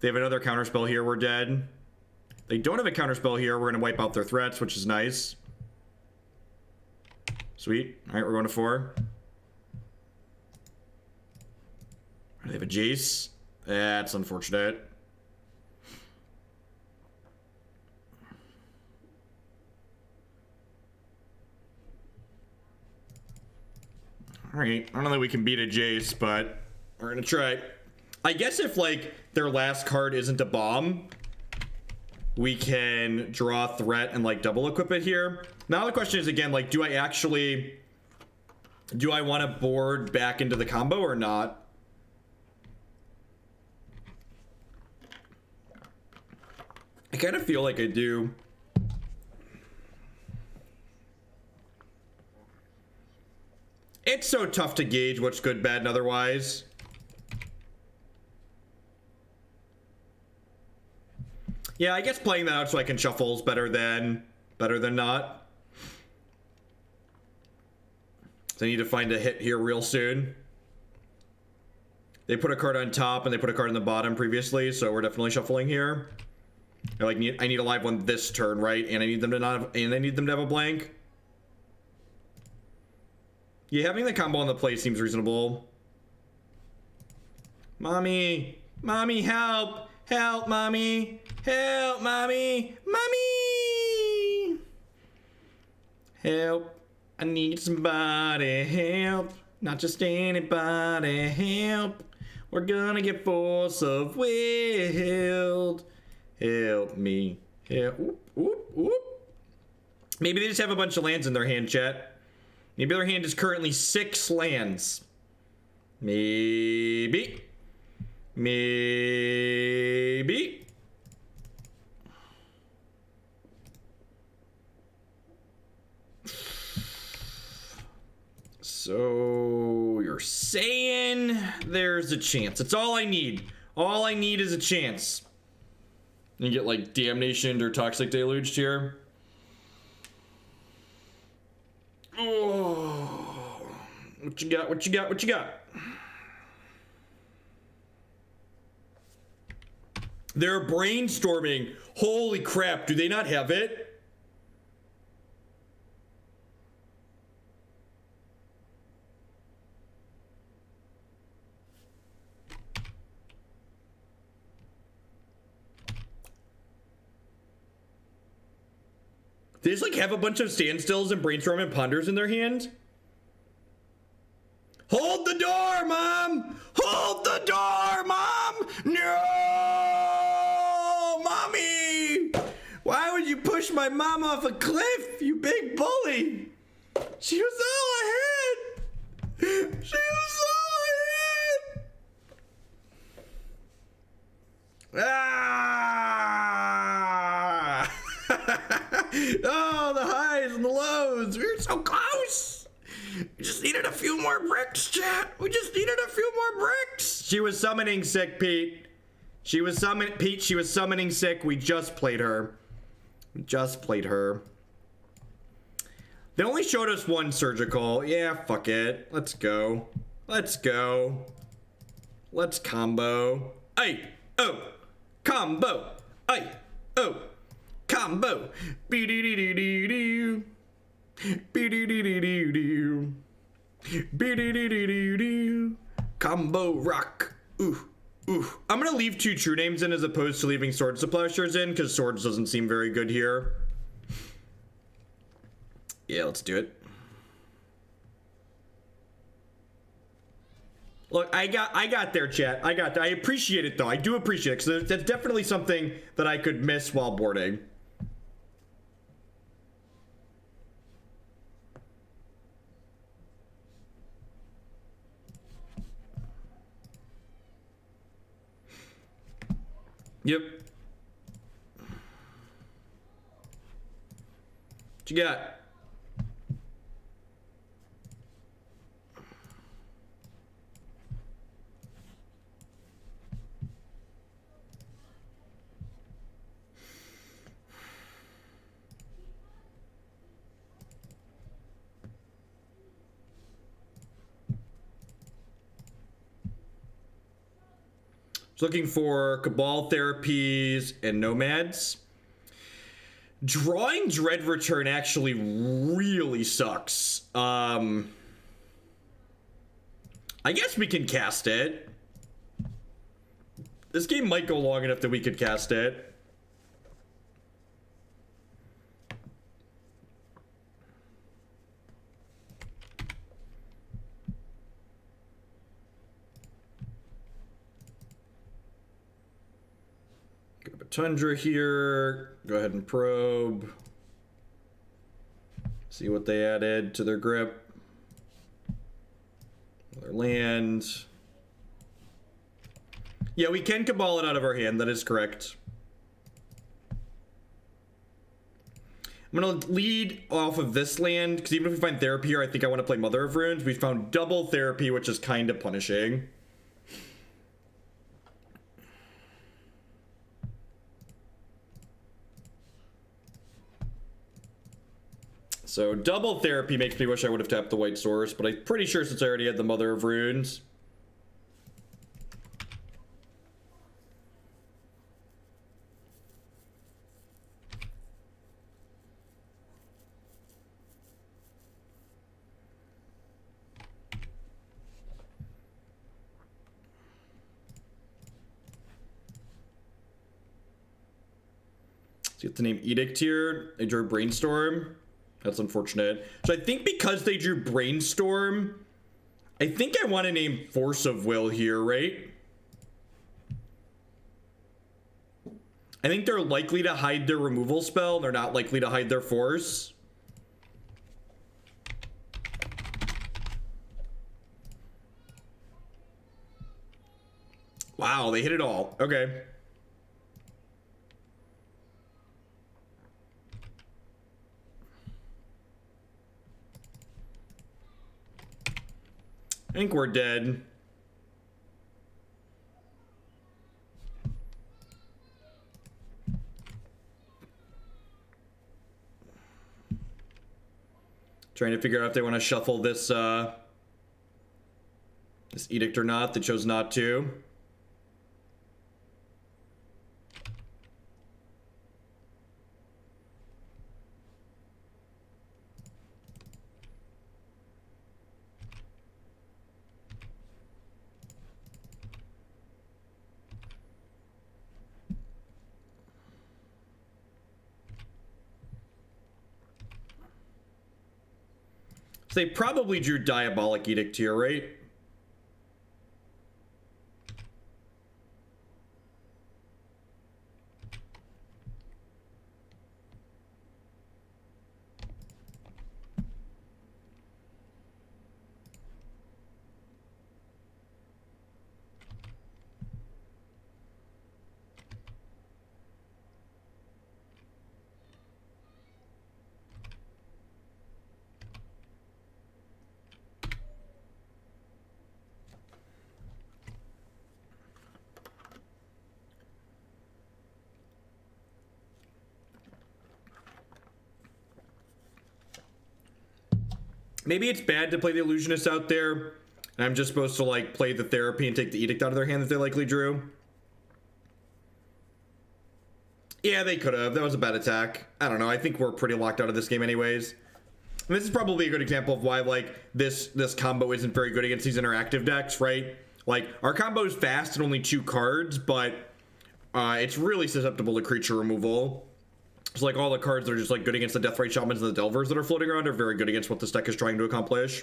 They have another counterspell here, we're dead. They don't have a counterspell here, we're gonna wipe out their threats, which is nice. Sweet. Alright, we're going to 4. They have a Jace. That's unfortunate. Alright, I don't know that we can beat a Jace, but we're gonna try. I guess if, like, their last card isn't a bomb, we can draw threat and, like, double equip it here. Now the question is, again, like, do I want to board back into the combo or not? I kind of feel like I do. It's so tough to gauge what's good, bad, and otherwise. Yeah, I guess playing that out so I can shuffle is better than not. So I need to find a hit here real soon. They put a card on top and they put a card on the bottom previously, so we're definitely shuffling here. I need a live one this turn, right? And I need them to have a blank. Yeah, having the combo on the play seems reasonable. Mommy, mommy, help, help, mommy, help, mommy, mommy, help. I need somebody help, not just anybody help. We're gonna get force of willed. Help me. Help. Oop, oop, oop. Maybe they just have a bunch of lands in their hand, chat. Maybe their hand is currently 6 lands. Maybe. Maybe. So you're saying there's a chance. That's all I need. All I need is a chance. You get like Damnation or Toxic Deluge here. Oh, what you got? What you got? What you got? They're brainstorming. Holy crap, do they not have it? They just like have a bunch of standstills and brainstorm and ponders in their hand. Hold the door, Mom! Hold the door, Mom! No! Mommy! Why would you push my mom off a cliff, you big bully? She was all I had! She was all I had! Ah! Oh, the highs and the lows. We were so close. We just needed a few more bricks, chat. We just needed a few more bricks. She was summoning sick, Pete. She was summoning sick. We just played her. We just played her. They only showed us one surgical. Yeah, fuck it. Let's go. Let's go. Let's combo. Ay, oh. Combo. Ay, oh. Combo. Be-dee-dee-dee-dee-doo. Be-dee-dee-dee-dee-doo. Be-dee-dee-dee-dee-doo. Combo rock. Ooh. Ooh. I'm gonna leave 2 true names in as opposed to leaving Swords to Plowshares in, because Swords doesn't seem very good here. Yeah, let's do it. Look, I got there, chat. I got there. I appreciate it, though. I do appreciate it, because that's definitely something that I could miss while boarding. Yep. What you got? Looking for Cabal Therapies and Nomads. Drawing Dread Return actually really sucks. I guess we can cast it. This game might go long enough that we could cast it. Tundra here. Go ahead and probe. See what they added to their grip. Their land. Yeah, we can Cabal it out of our hand. That is correct. I'm going to lead off of this land, because even if we find Therapy here, I think I want to play Mother of Runes. We found double Therapy, which is kind of punishing. So double Therapy makes me wish I would have tapped the white source, but I'm pretty sure since I already had the Mother of Runes. Let's get the name Edict here. They drew Brainstorm. That's unfortunate. So I think because they drew Brainstorm, I think I want to name Force of Will here, right? I think they're likely to hide their removal spell. They're not likely to hide their force. Wow, they hit it all. Okay. I think we're dead. Trying to figure out if they want to shuffle this this edict or not. They chose not to. They probably drew Diabolic Edict here, right? Maybe it's bad to play the Illusionist out there, and I'm just supposed to, like, play the Therapy and take the Edict out of their hand that they likely drew. Yeah, they could have. That was a bad attack. I don't know. I think we're pretty locked out of this game anyways. And this is probably a good example of why, like, this combo isn't very good against these interactive decks, right? Like, our combo is fast and only 2 cards, but it's really susceptible to creature removal. It's like all the cards that are just like good against the Deathrite Shamans and the Delvers that are floating around are very good against what this deck is trying to accomplish.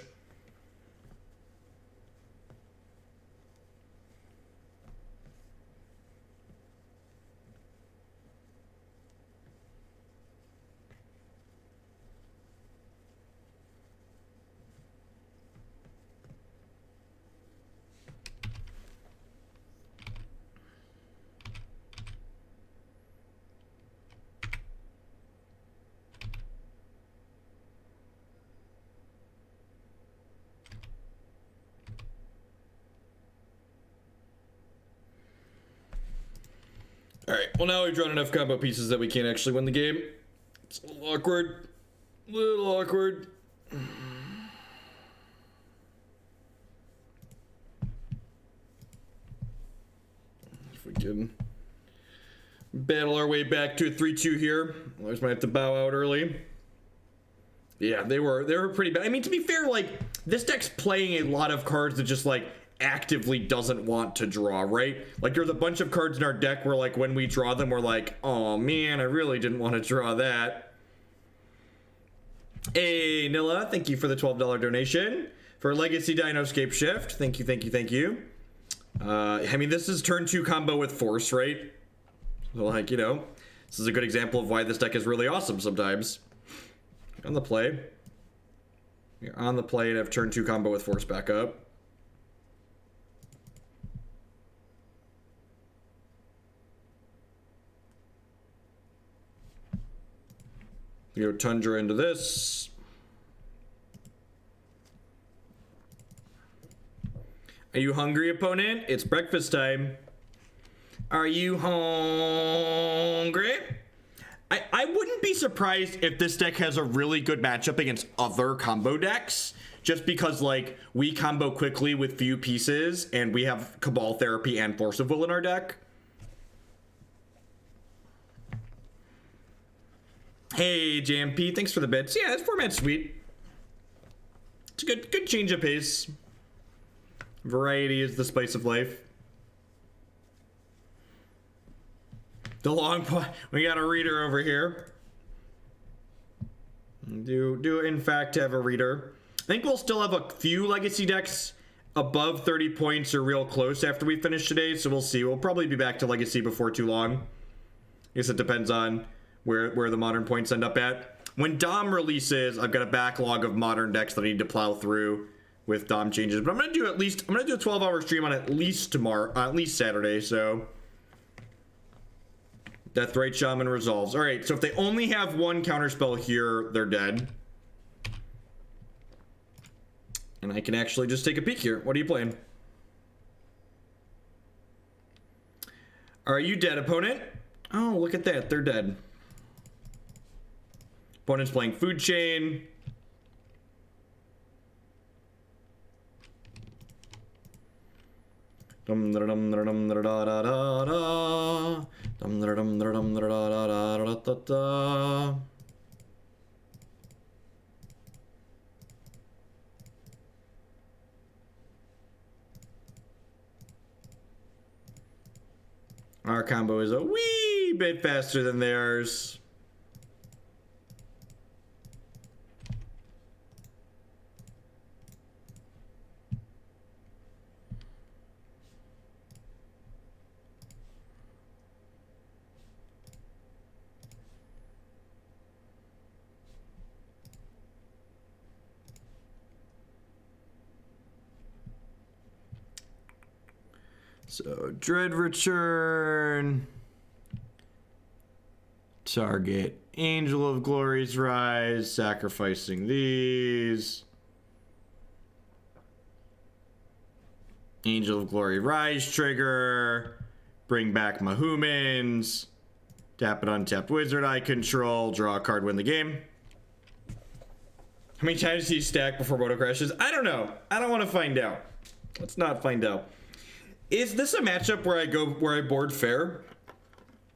Alright, well now we've drawn enough combo pieces that we can't actually win the game. It's a little awkward. Little awkward. If we can battle our way back to a 3-2 here. Otherwise might have to bow out early. Yeah, they were pretty bad. I mean, to be fair, like, this deck's playing a lot of cards that just, like, actively doesn't want to draw, right? Like, there's a bunch of cards in our deck where, like, when we draw them, we're like, oh man, I really didn't want to draw that. Hey, Nilla, thank you for the $12 donation. For Legacy Dinoscape Shift, thank you, thank you, thank you. I mean, this is turn 2 combo with Force, right? So, like, you know, this is a good example of why this deck is really awesome sometimes. On the play. You're on the play and have turn 2 combo with Force back up. You go Tundra into this. Are you hungry, opponent? It's breakfast time. Are you hungry? I wouldn't be surprised if this deck has a really good matchup against other combo decks, just because, like, we combo quickly with few pieces, and we have Cabal Therapy and Force of Will in our deck. Hey, JMP, thanks for the bits. Yeah, this format's sweet. It's a good change of pace. Variety is the spice of life. The long point. We got a reader over here. Do in fact have a reader. I think we'll still have a few legacy decks above 30 points or real close after we finish today, so we'll see. We'll probably be back to legacy before too long. I guess it depends on where the modern points end up at. When Dom releases, I've got a backlog of modern decks that I need to plow through with Dom changes. But I'm gonna do a 12-hour stream on at least tomorrow, at least Saturday, so. Deathrite Shaman resolves. Alright, so if they only have one counterspell here, they're dead. And I can actually just take a peek here. What are you playing? Are you dead, opponent? Oh, look at that. They're dead. Opponent's playing Food Chain. Our combo is a wee bit faster than theirs. So, Dread Return. Target Angel of Glory's Rise. Sacrificing these. Angel of Glory Rise trigger. Bring back my humans. Tap it, untapped wizard I control. Draw a card, win the game. How many times do you stack before Moto crashes? I don't know. I don't want to find out. Let's not find out. Is this a matchup where I board fair?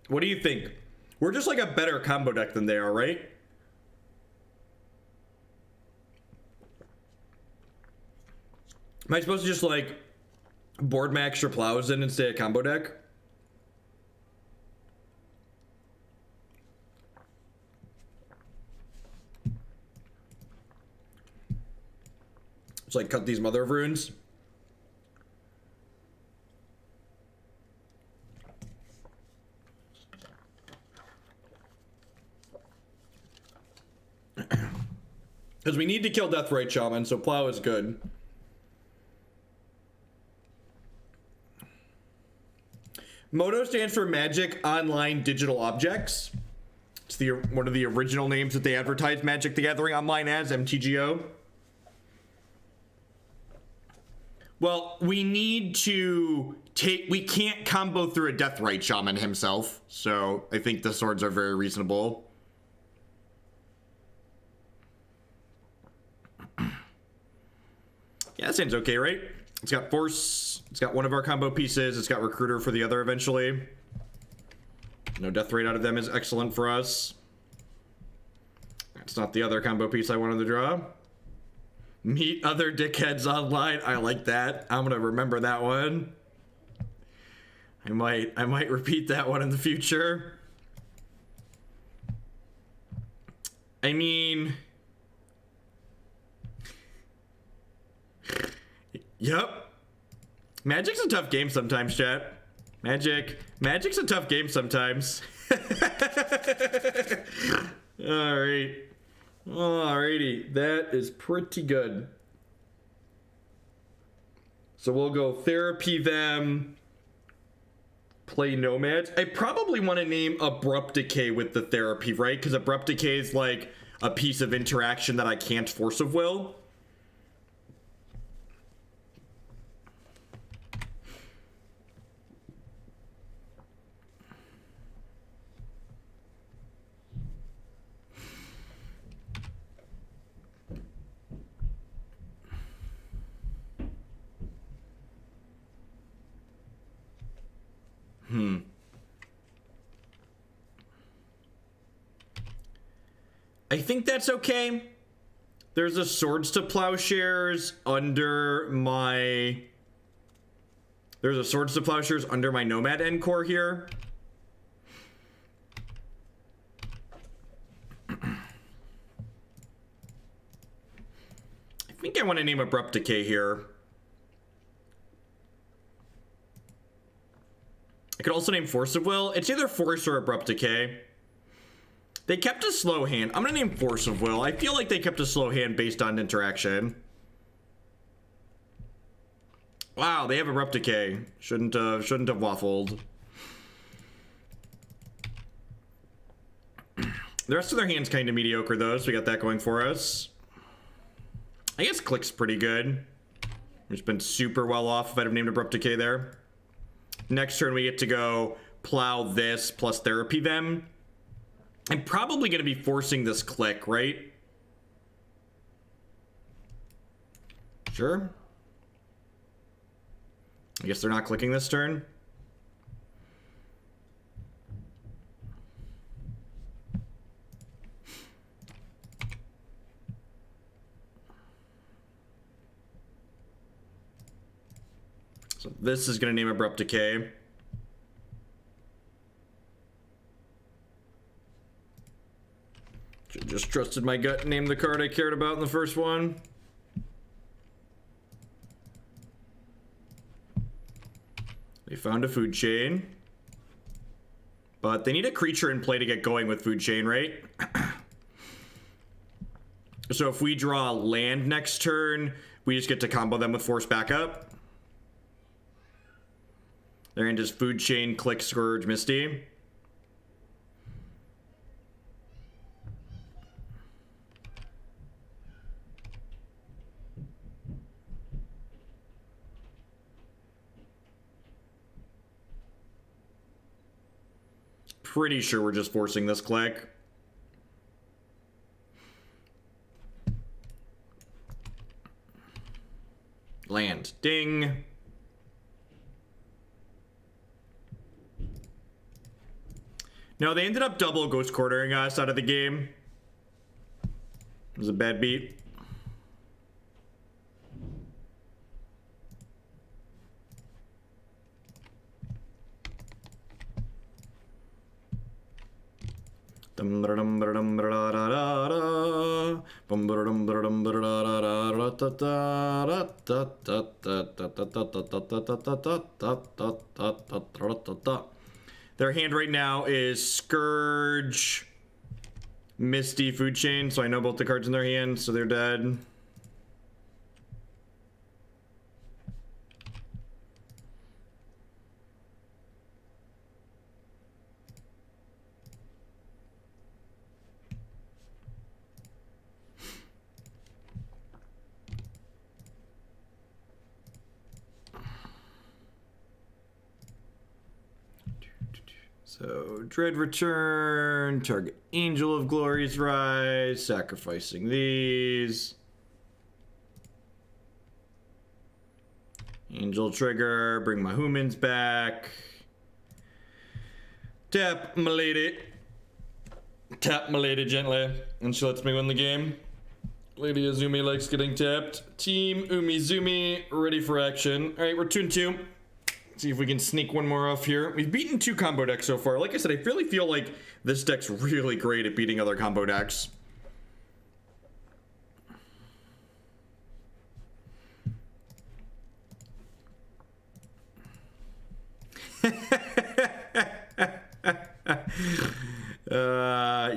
What do you think? We're just like a better combo deck than they are, right? Am I supposed to just like board max your plows in and stay a combo deck? Just like cut these Mother of Runes. Because we need to kill Deathrite Shaman, so Plow is good. Moto stands for Magic Online Digital Objects. It's one of the original names that they advertised Magic the Gathering Online as, MTGO. Well, we need to we can't combo through a Deathrite Shaman himself, so I think the swords are very reasonable. Yeah, that seems okay, right? It's got Force. It's got one of our combo pieces. It's got Recruiter for the other eventually. No death rate out of them is excellent for us. That's not the other combo piece I wanted to draw. Meet other dickheads online. I like that. I'm gonna remember that one. I might repeat that one in the future. I mean, yep. Magic's a tough game sometimes, chat. Magic's a tough game sometimes. Alright. Alrighty. That is pretty good. So we'll go therapy them. Play Nomads. I probably want to name Abrupt Decay with the therapy, right? Because Abrupt Decay is like a piece of interaction that I can't force of will. I think that's okay. There's a Swords to Plowshares under my... There's a Swords to Plowshares under my Nomad en-Kor here. I think I want to name Abrupt Decay here. I could also name Force of Will. It's either Force or Abrupt Decay. They kept a slow hand. I'm gonna name Force of Will. I feel like they kept a slow hand based on interaction. Wow, they have Abrupt Decay. Shouldn't have waffled. The rest of their hand's kind of mediocre though, so we got that going for us. I guess Click's pretty good. It's been super well off if I'd have named Abrupt Decay there. Next turn we get to go plow this plus therapy them. I'm probably going to be forcing this Click, right? Sure. I guess they're not clicking this turn. So this is going to name Abrupt Decay. Just trusted my gut and named the card I cared about in the first one. They found a food chain. But they need a creature in play to get going with food chain, right? So if we draw land next turn, we just get to combo them with force backup. They're in just food chain, Click, Scourge, Misty. Pretty sure we're just forcing this Click. Land. Ding. No, they ended up double ghost quartering us out of the game. It was a bad beat. Their hand right now is Scourge, Misty, Food Chain, so I know both the cards in their hand, so they're dead. So, Dread Return, target Angel of Glory's Rise, sacrificing these. Angel trigger, bring my humans back. Tap my lady. Tap my lady gently, and she lets me win the game. Lady Azumi likes getting tapped. Team Umezumi, ready for action. Alright, we're 2-2. See if we can sneak one more off here. We've beaten 2 combo decks so far. Like I said, I really feel like this deck's really great at beating other combo decks.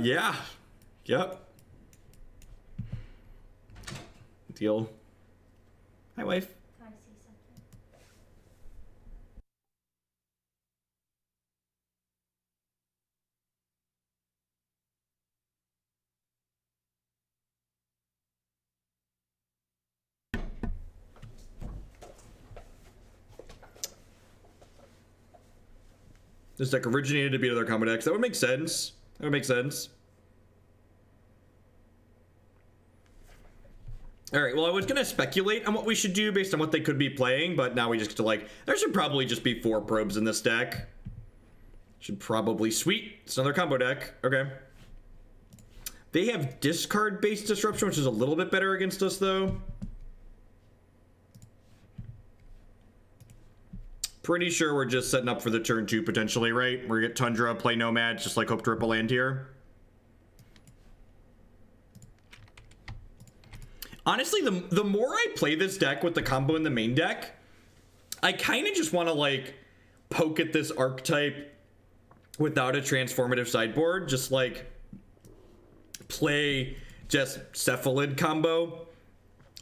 Yeah. Yep. Deal. Hi, wife. I see something. This deck originated to beat other combo decks. That would make sense. That would make sense. Alright, well, I was going to speculate on what we should do based on what they could be playing, but now we just get to, like, there should probably just be 4 probes in this deck. Should probably... Sweet. It's another combo deck. Okay. They have discard-based disruption, which is a little bit better against us, though. Pretty sure we're just setting up for the turn 2, potentially, right? We're going to get Tundra, play Nomads, just, like, hope to rip a land here. Honestly, the more I play this deck with the combo in the main deck, I kind of just want to, like, poke at this archetype without a transformative sideboard. Just, like, play just Cephalid combo.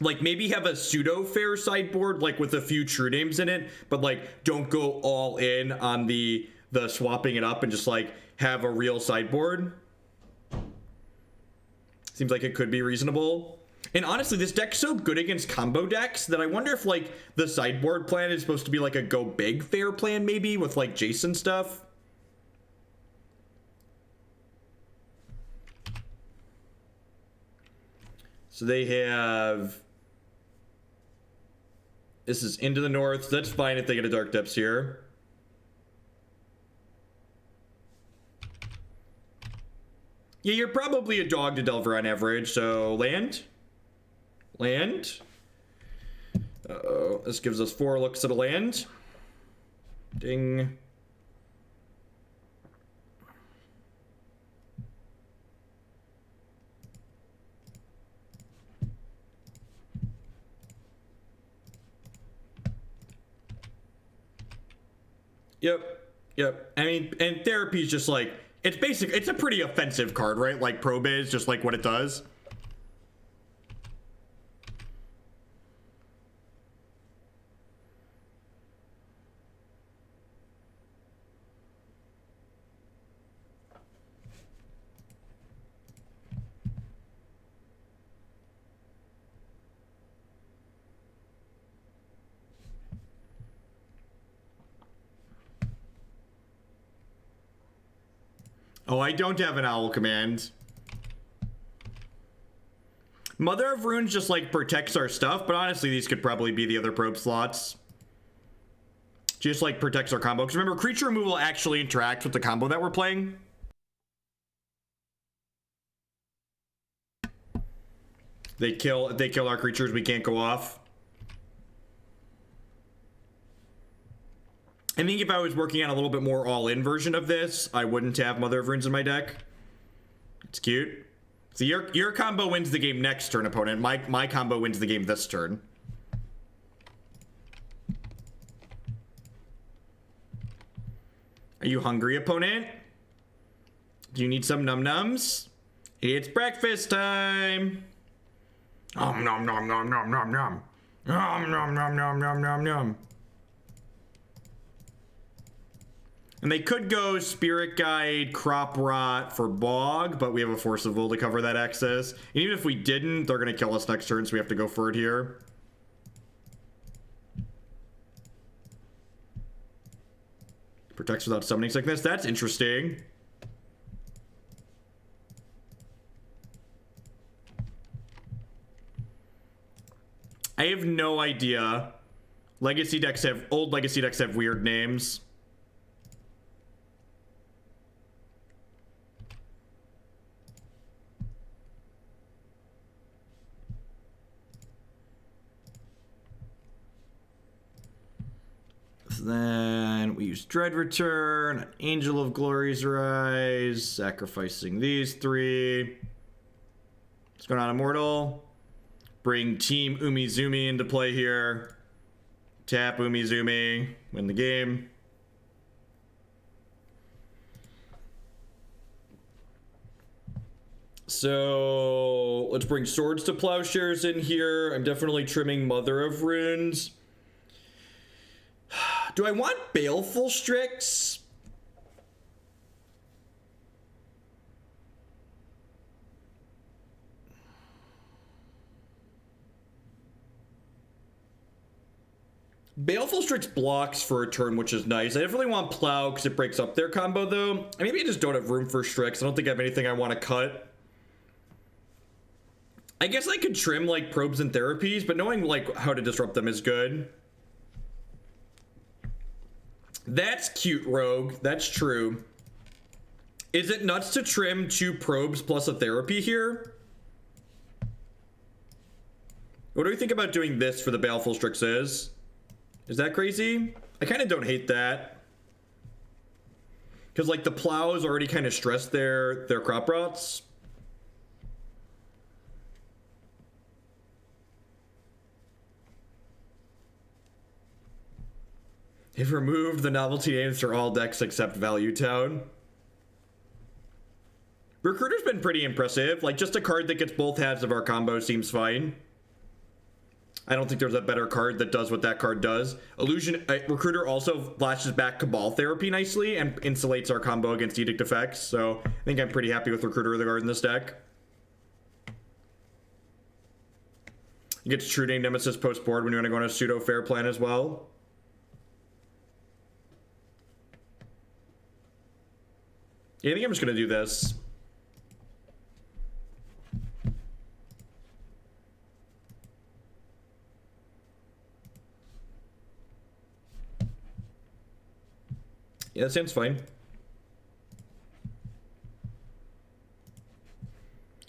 Like, maybe have a pseudo-fair sideboard, like, with a few true names in it, but, like, don't go all in on the swapping it up and just, like, have a real sideboard. Seems like it could be reasonable. And honestly, this deck's so good against combo decks that I wonder if, like, the sideboard plan is supposed to be, like, a go big fair plan, maybe, with, like, Jason stuff. So they have... This is Into the North. So that's fine if they get a Dark Depths here. Yeah, you're probably a dog to Delver on average, so land. Land. Uh-oh, this gives us 4 looks at a land. Ding. Yep. I mean, and therapy is just like, it's basic. It's a pretty offensive card, right? Like Probe is, just like what it does. Oh, I don't have an owl command. Mother of Runes just like protects our stuff, but honestly, these could probably be the other probe slots. Just like protects our combo. Because remember, creature removal actually interacts with the combo that we're playing. They kill our creatures, we can't go off. I think if I was working on a little bit more all-in version of this, I wouldn't have Mother of Runes in my deck. It's cute. So your combo wins the game next turn, opponent. My combo wins the game this turn. Are you hungry, opponent? Do you need some num-nums? It's breakfast time! Nom nom nom nom nom nom nom. Nom nom nom nom nom nom nom. And they could go Spirit Guide, Crop Rot for Bog, but we have a Force of Will to cover that access. And even if we didn't, they're going to kill us next turn, so we have to go for it here. Protects without summoning sickness. That's interesting. I have no idea. Old Legacy decks have weird names. Then we use Dread Return, Angel of Glory's Rise, sacrificing these 3. What's going on, Immortal? Bring Team Umizumi into play here. Tap Umizumi, win the game. So let's bring Swords to Plowshares in here. I'm definitely trimming Mother of Runes. Do I want Baleful Strix? Baleful Strix blocks for a turn, which is nice. I definitely want Plow because it breaks up their combo, though. Maybe I just don't have room for Strix. I don't think I have anything I want to cut. I guess I could trim, like, Probes and Therapies, but knowing, like, how to disrupt them is good. That's cute, Rogue. That's true. Is it nuts to trim 2 probes plus a therapy here? What do we think about doing this for the Baleful Strixes? Is that crazy? I kind of don't hate that. Because, like, the Plows already kind of stressed their crop rots. They've removed the novelty names for all decks except Value Town. Recruiter's been pretty impressive. Like, just a card that gets both halves of our combo seems fine. I don't think there's a better card that does what that card does. Recruiter also flashes back Cabal Therapy nicely and insulates our combo against Edict effects. So I think I'm pretty happy with Recruiter of the Guard in this deck. You get to True-Name Nemesis post-board when you want to go on a pseudo-fair plan as well. Yeah, I think I'm just going to do this. Yeah, that sounds fine.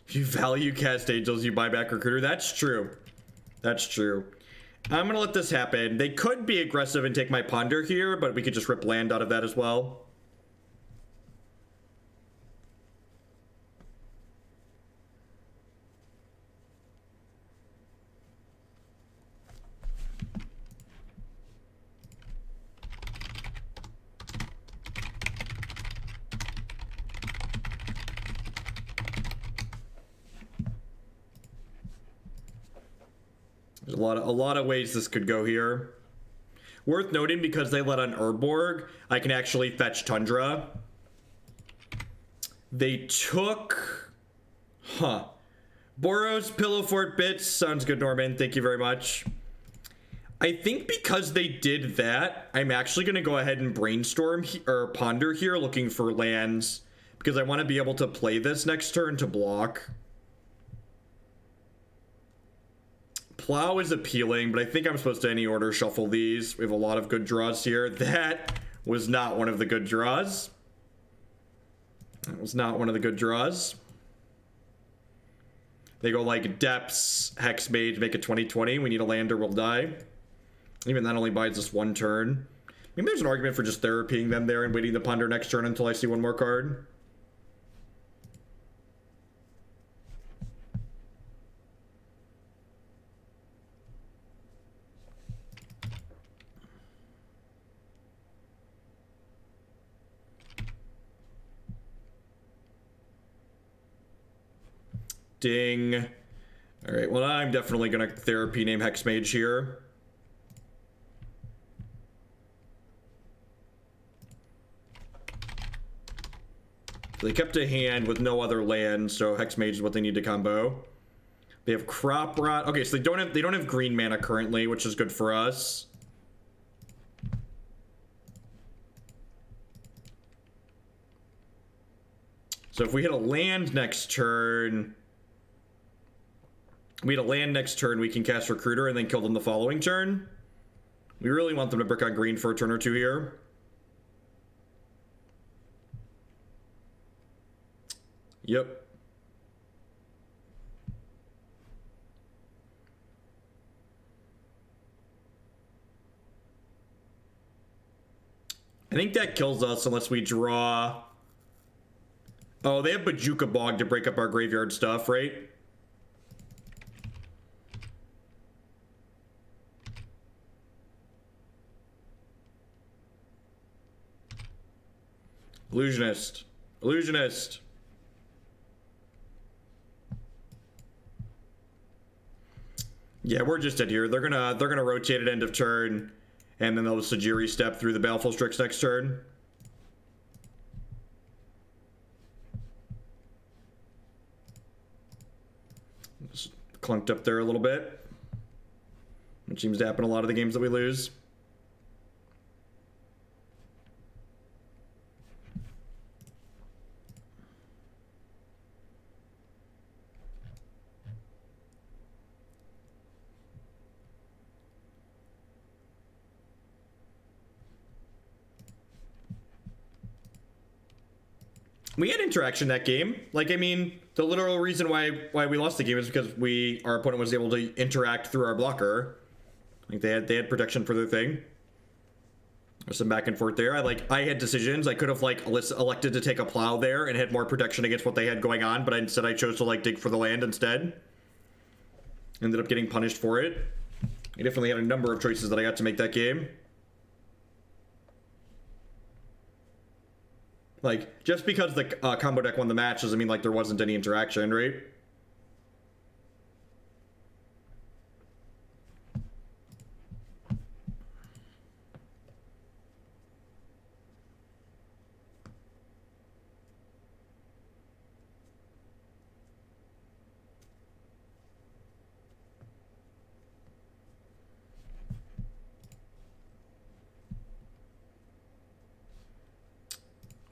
If you value cast angels, you buy back recruiter. That's true. That's true. I'm gonna let this happen. They could be aggressive and take my ponder here, but we could just rip land out of that as well. There's a lot of ways this could go here. Worth noting, because they let on Urborg, I can actually fetch Tundra. They took... Huh. Boros, Pillow Fort Bits. Sounds good, Norman. Thank you very much. I think because they did that, I'm actually going to go ahead and brainstorm or ponder here, looking for lands, because I want to be able to play this next turn to block. Plow is appealing, but I think I'm supposed to any order shuffle these. We have a lot of good draws here. That was not one of the good draws. That was not one of the good draws. They go like Depths, Hex Mage, make it 2020. We need a land or we'll die. Even that only buys us one turn. Maybe there's an argument for just therapying them there and waiting to ponder next turn until I see one more card. Ding. All right, well, I'm definitely going to therapy name Hexmage here. So they kept a hand with no other land, so Hexmage is what they need to combo. They have Crop Rot. Okay, so they don't have green mana currently, which is good for us. So if we hit a land next turn, we can cast Recruiter and then kill them the following turn. We really want them to brick on green for a turn or two here. Yep. I think that kills us unless we draw... Oh, they have Bajuka Bog to break up our graveyard stuff, right? Illusionist. Illusionist. Yeah, we're just dead here. They're gonna rotate at end of turn, and then they'll Sajiri step through the Baleful Strix next turn. Just clunked up there a little bit, which seems to happen a lot of the games that we lose. We had interaction that game. Like, I mean, the literal reason why we lost the game is because our opponent was able to interact through our blocker. Like, they had protection for their thing. There's some back and forth there. I had decisions. I could have elected to take a plow there and had more protection against what they had going on, but instead I chose to dig for the land instead. Ended up getting punished for it. I definitely had a number of choices that I got to make that game. Like, just because the combo deck won the match doesn't mean, like, there wasn't any interaction, right?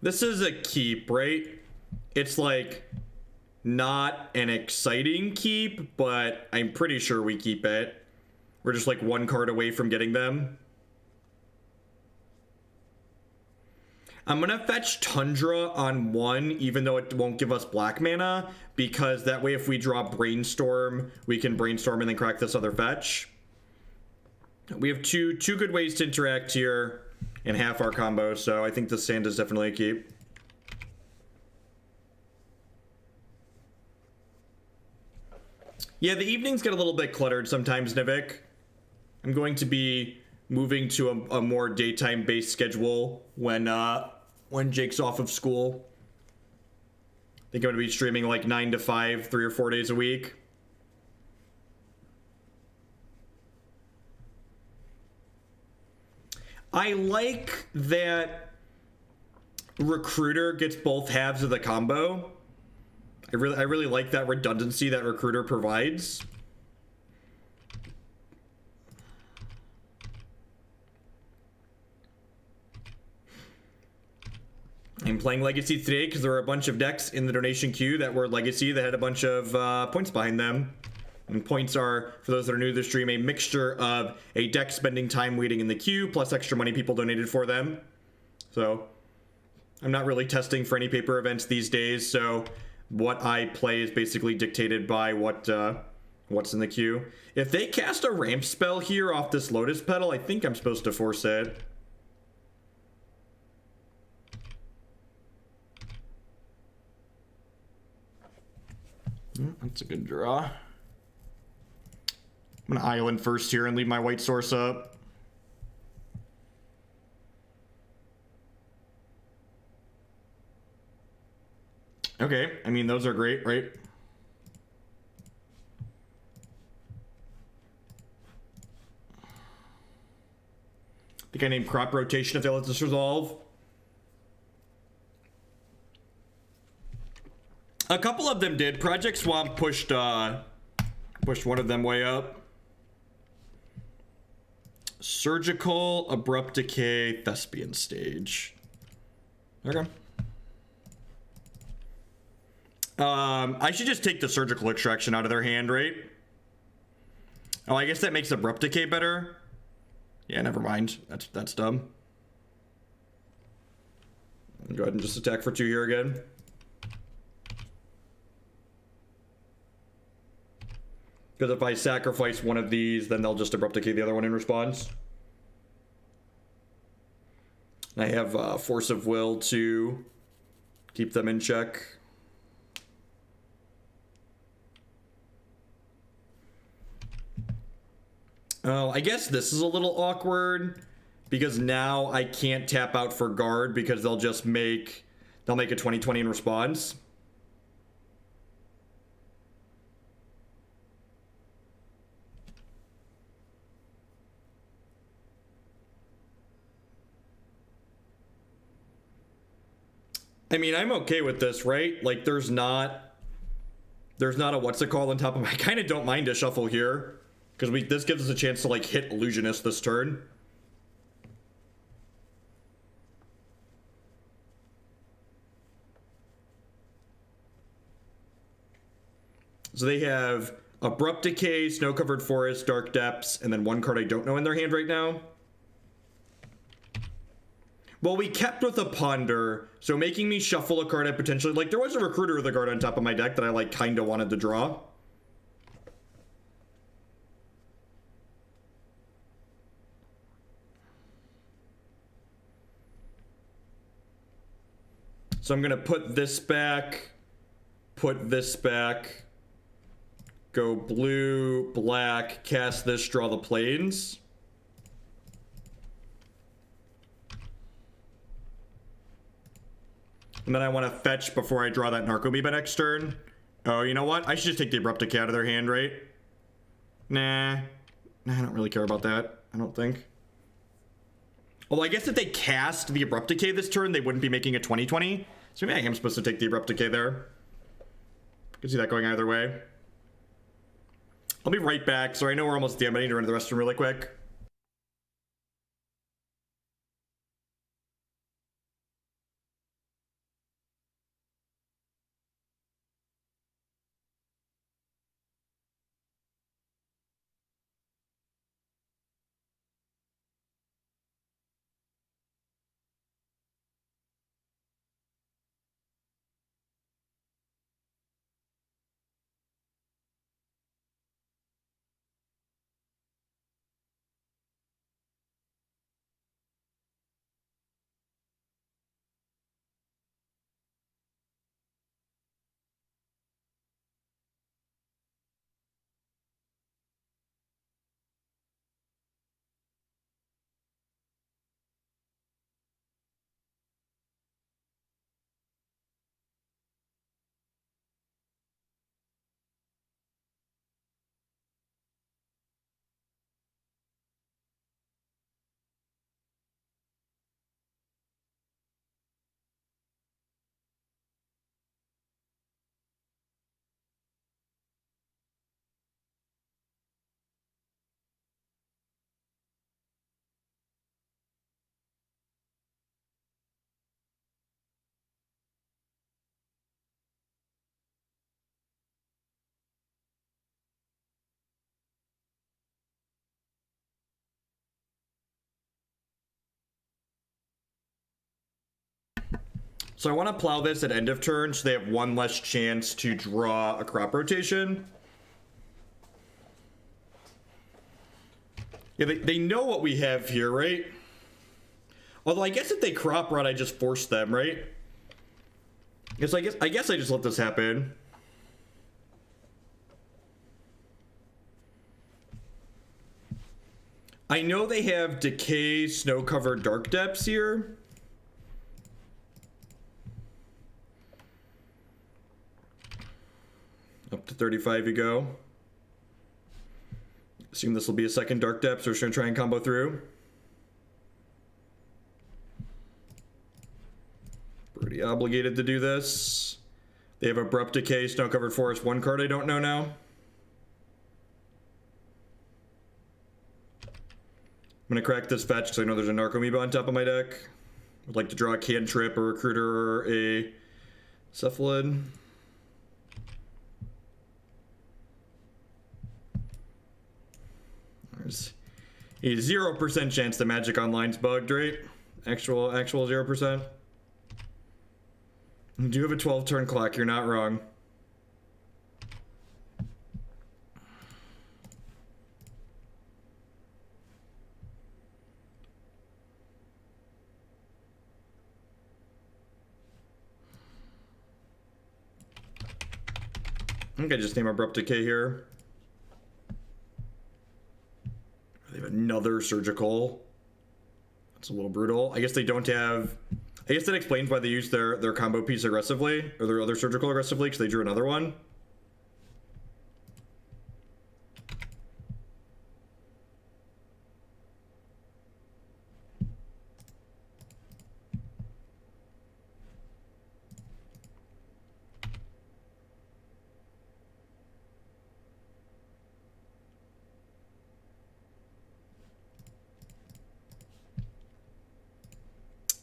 This is a keep, right? It's like not an exciting keep, but I'm pretty sure we keep it. We're just like one card away from getting them. I'm gonna fetch Tundra on 1, even though it won't give us black mana, because that way if we draw Brainstorm, we can Brainstorm and then crack this other fetch. We have two good ways to interact here in half our combo, so I think the sand is definitely a keep. Yeah, the evenings get a little bit cluttered sometimes, Nivik. I'm going to be moving to a more daytime-based schedule when Jake's off of school. I think I'm going to be streaming like 9 to 5, 3 or 4 days a week. I like that Recruiter gets both halves of the combo. I really like that redundancy that Recruiter provides. I'm playing Legacy today because there were a bunch of decks in the donation queue that were Legacy that had a bunch of points behind them. And points are, for those that are new to the stream, a mixture of a deck spending time waiting in the queue plus extra money people donated for them. So I'm not really testing for any paper events these days, so what I play is basically dictated by what's in the queue. If they cast a ramp spell here off this Lotus Petal, I think I'm supposed to force it. That's a good draw. I'm gonna island first here and leave my white source up. Okay, I mean, those are great, right? I think I named crop rotation if they let this resolve. A couple of them did. Project Swamp pushed one of them way up. Surgical, Abrupt Decay, Thespian Stage. Okay. I should just take the Surgical Extraction out of their hand, right? Oh, I guess that makes Abrupt Decay better. Yeah, never mind. That's dumb. Go ahead and just attack for 2 here again. Because if I sacrifice one of these, then they'll just Abrupt Decay the other one in response. I have Force of Will to keep them in check. Oh, I guess this is a little awkward because now I can't tap out for guard because they'll make a 20/20 in response. I mean, I'm okay with this, right? Like, there's not a what's it called on top of my. I kind of don't mind a shuffle here because this gives us a chance to like hit Illusionist this turn. So they have Abrupt Decay, Snow-Covered Forest, Dark Depths, and then one card I don't know in their hand right now. Well, we kept with a Ponder, so making me shuffle a card I potentially... Like, there was a Recruiter with a card on top of my deck that I, like, kind of wanted to draw. So I'm going to put this back, go blue, black, cast this, draw the plains. And then I want to fetch before I draw that Narcomoeba next turn. Oh, you know what? I should just take the Abrupt Decay out of their hand, right? Nah, I don't really care about that, I don't think. Although I guess if they cast the Abrupt Decay this turn, they wouldn't be making a 20/20. So maybe I am supposed to take the Abrupt Decay there. I can see that going either way. I'll be right back. Sorry, I know we're almost at the end, but I need to run to the restroom really quick. So I want to plow this at end of turn so they have one less chance to draw a crop rotation. Yeah, they know what we have here, right? Although I guess if they crop rot, I just force them, right? Yes, I guess I just let this happen. I know they have Decay, Snow-Covered Dark Depths here. Up to 35 you go. Assume this will be a second Dark Depths, so we're just going to try and combo through. Pretty obligated to do this. They have Abrupt Decay, Snow-Covered Forest, one card I don't know now. I'm going to crack this fetch because I know there's a Narcomoeba on top of my deck. I'd like to draw a Cantrip, a Recruiter, or a Cephalid. There's a 0% chance the Magic Online's bugged, right? Actual 0%. You do have a 12-turn clock, you're not wrong. I think I just name Abrupt Decay here. They have another Surgical. That's a little brutal. I guess they don't have... I guess that explains why they use their combo piece aggressively, or their other Surgical aggressively, because they drew another one.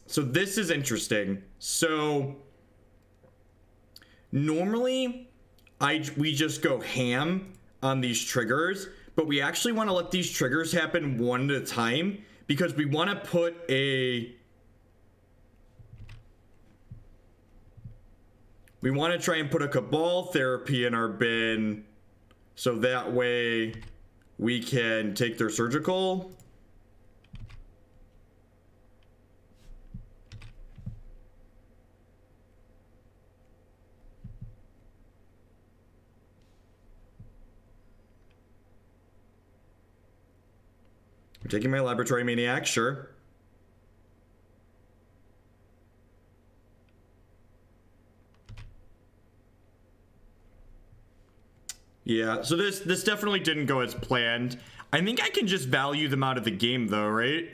So this is interesting. So normally we just go ham on these triggers, but we actually want to let these triggers happen one at a time because we want to put we want to try and put a Cabal Therapy in our bin so that way we can take their Surgical. I'm taking my Laboratory Maniac, sure. Yeah, so this definitely didn't go as planned. I think I can just value them out of the game though, right?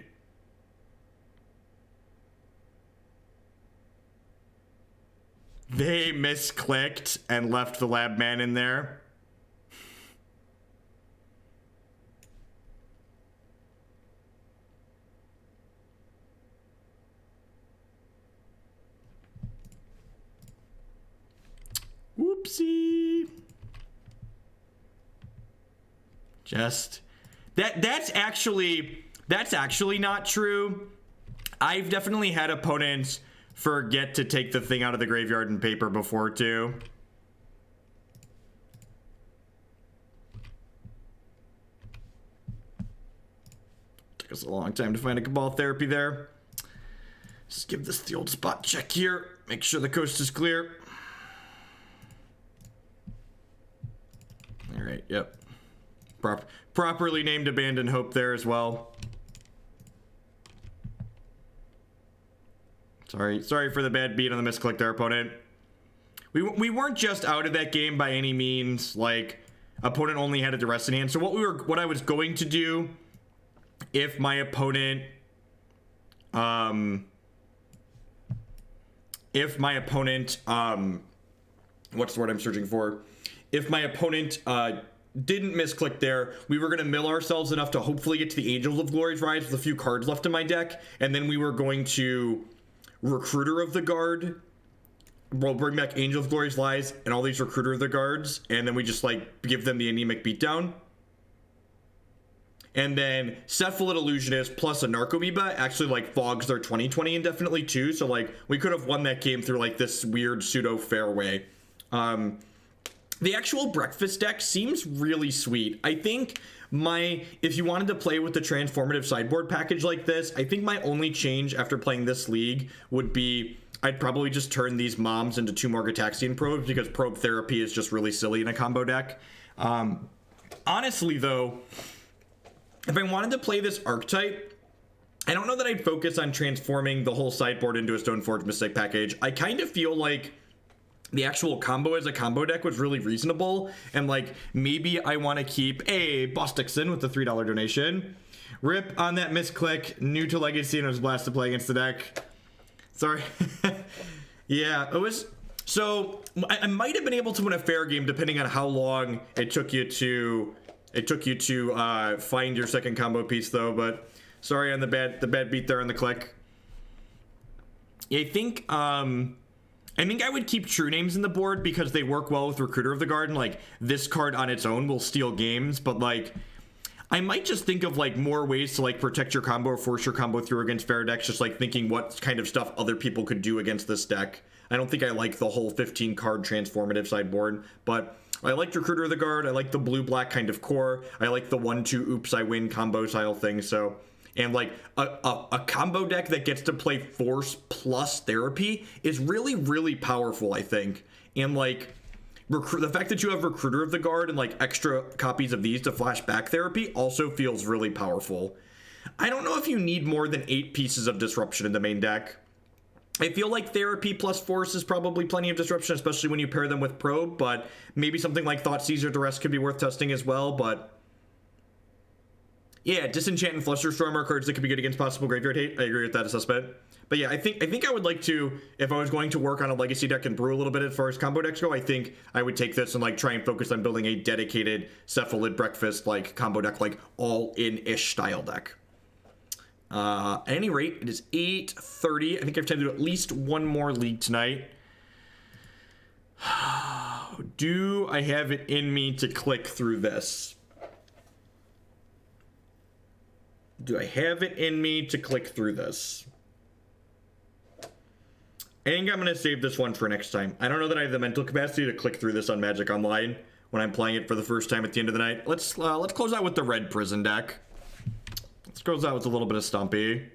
They misclicked and left the lab man in there. Whoopsie. Just that's actually not true. I've definitely had opponents forget to take the thing out of the graveyard and paper before too. Took us a long time to find a Cabal Therapy there. Just give this the old spot check here. Make sure the coast is clear. All right, yep. Properly named Abandoned Hope there as well. Sorry for the bad beat on the misclick there, opponent. We weren't just out of that game by any means. Like, opponent only had a duress in hand. So what I was going to do if my opponent what's the word I'm searching for? If my opponent didn't misclick there, we were going to mill ourselves enough to hopefully get to the Angels of Glory's Rise with a few cards left in my deck, and then we were going to Recruiter of the Guard. We'll bring back Angel of Glory's Rise and all these Recruiter of the Guards, and then we just like give them the anemic beatdown. And then Cephalid Illusionist plus a Narcomoeba actually like fogs their 2020 indefinitely too. So like we could have won that game through like this weird pseudo fairway. The actual breakfast deck seems really sweet. I think if you wanted to play with the transformative sideboard package like this, I think my only change after playing this league would be I'd probably just turn these moms into 2 more Gitaxian probes because probe therapy is just really silly in a combo deck. Honestly though, if I wanted to play this archetype, I don't know that I'd focus on transforming the whole sideboard into a Stoneforge Mystic package. I kind of feel like the actual combo as a combo deck was really reasonable, and like maybe I want to keep Boss Dixon with the $3 donation. Rip on that misclick, new to Legacy, and it was a blast to play against the deck. Sorry. Yeah, it was. So I might have been able to win a fair game depending on how long it took you to find your second combo piece though, but sorry on the bad beat there on the click. Yeah, I think I would keep True Names in the board because they work well with Recruiter of the Garden. Like this card on its own will steal games, but like I might just think of like more ways to like protect your combo or force your combo through against fair decks, just like thinking what kind of stuff other people could do against this deck. I don't think I like the whole 15 card transformative sideboard, but I like Recruiter of the Guard. I like the blue-black kind of core. I like the 1-2 oops I win combo style thing. So, and like a combo deck that gets to play Force plus Therapy is really, really powerful, I think. And like the fact that you have Recruiter of the Guard and like extra copies of these to flash back Therapy also feels really powerful. I don't know if you need more than 8 pieces of disruption in the main deck. I feel like Therapy plus Force is probably plenty of disruption, especially when you pair them with Probe, but maybe something like Thoughtseizure or Duress could be worth testing as well, but yeah, Disenchant and Flusterstorm are cards that could be good against possible graveyard hate. I agree with that assessment. But yeah, I think I would like to, if I was going to work on a Legacy deck and brew a little bit as far as combo decks go, I think I would take this and like try and focus on building a dedicated Cephalid Breakfast like combo deck, like all-in-ish style deck. At any rate, it is 8:30. I think I have time to do at least one more league tonight. Do I have it in me to click through this? Do I have it in me to click through this? I think I'm going to save this one for next time. I don't know that I have the mental capacity to click through this on Magic Online when I'm playing it for the first time at the end of the night. Let's close out with the red prison deck. Let's close out with a little bit of Stumpy.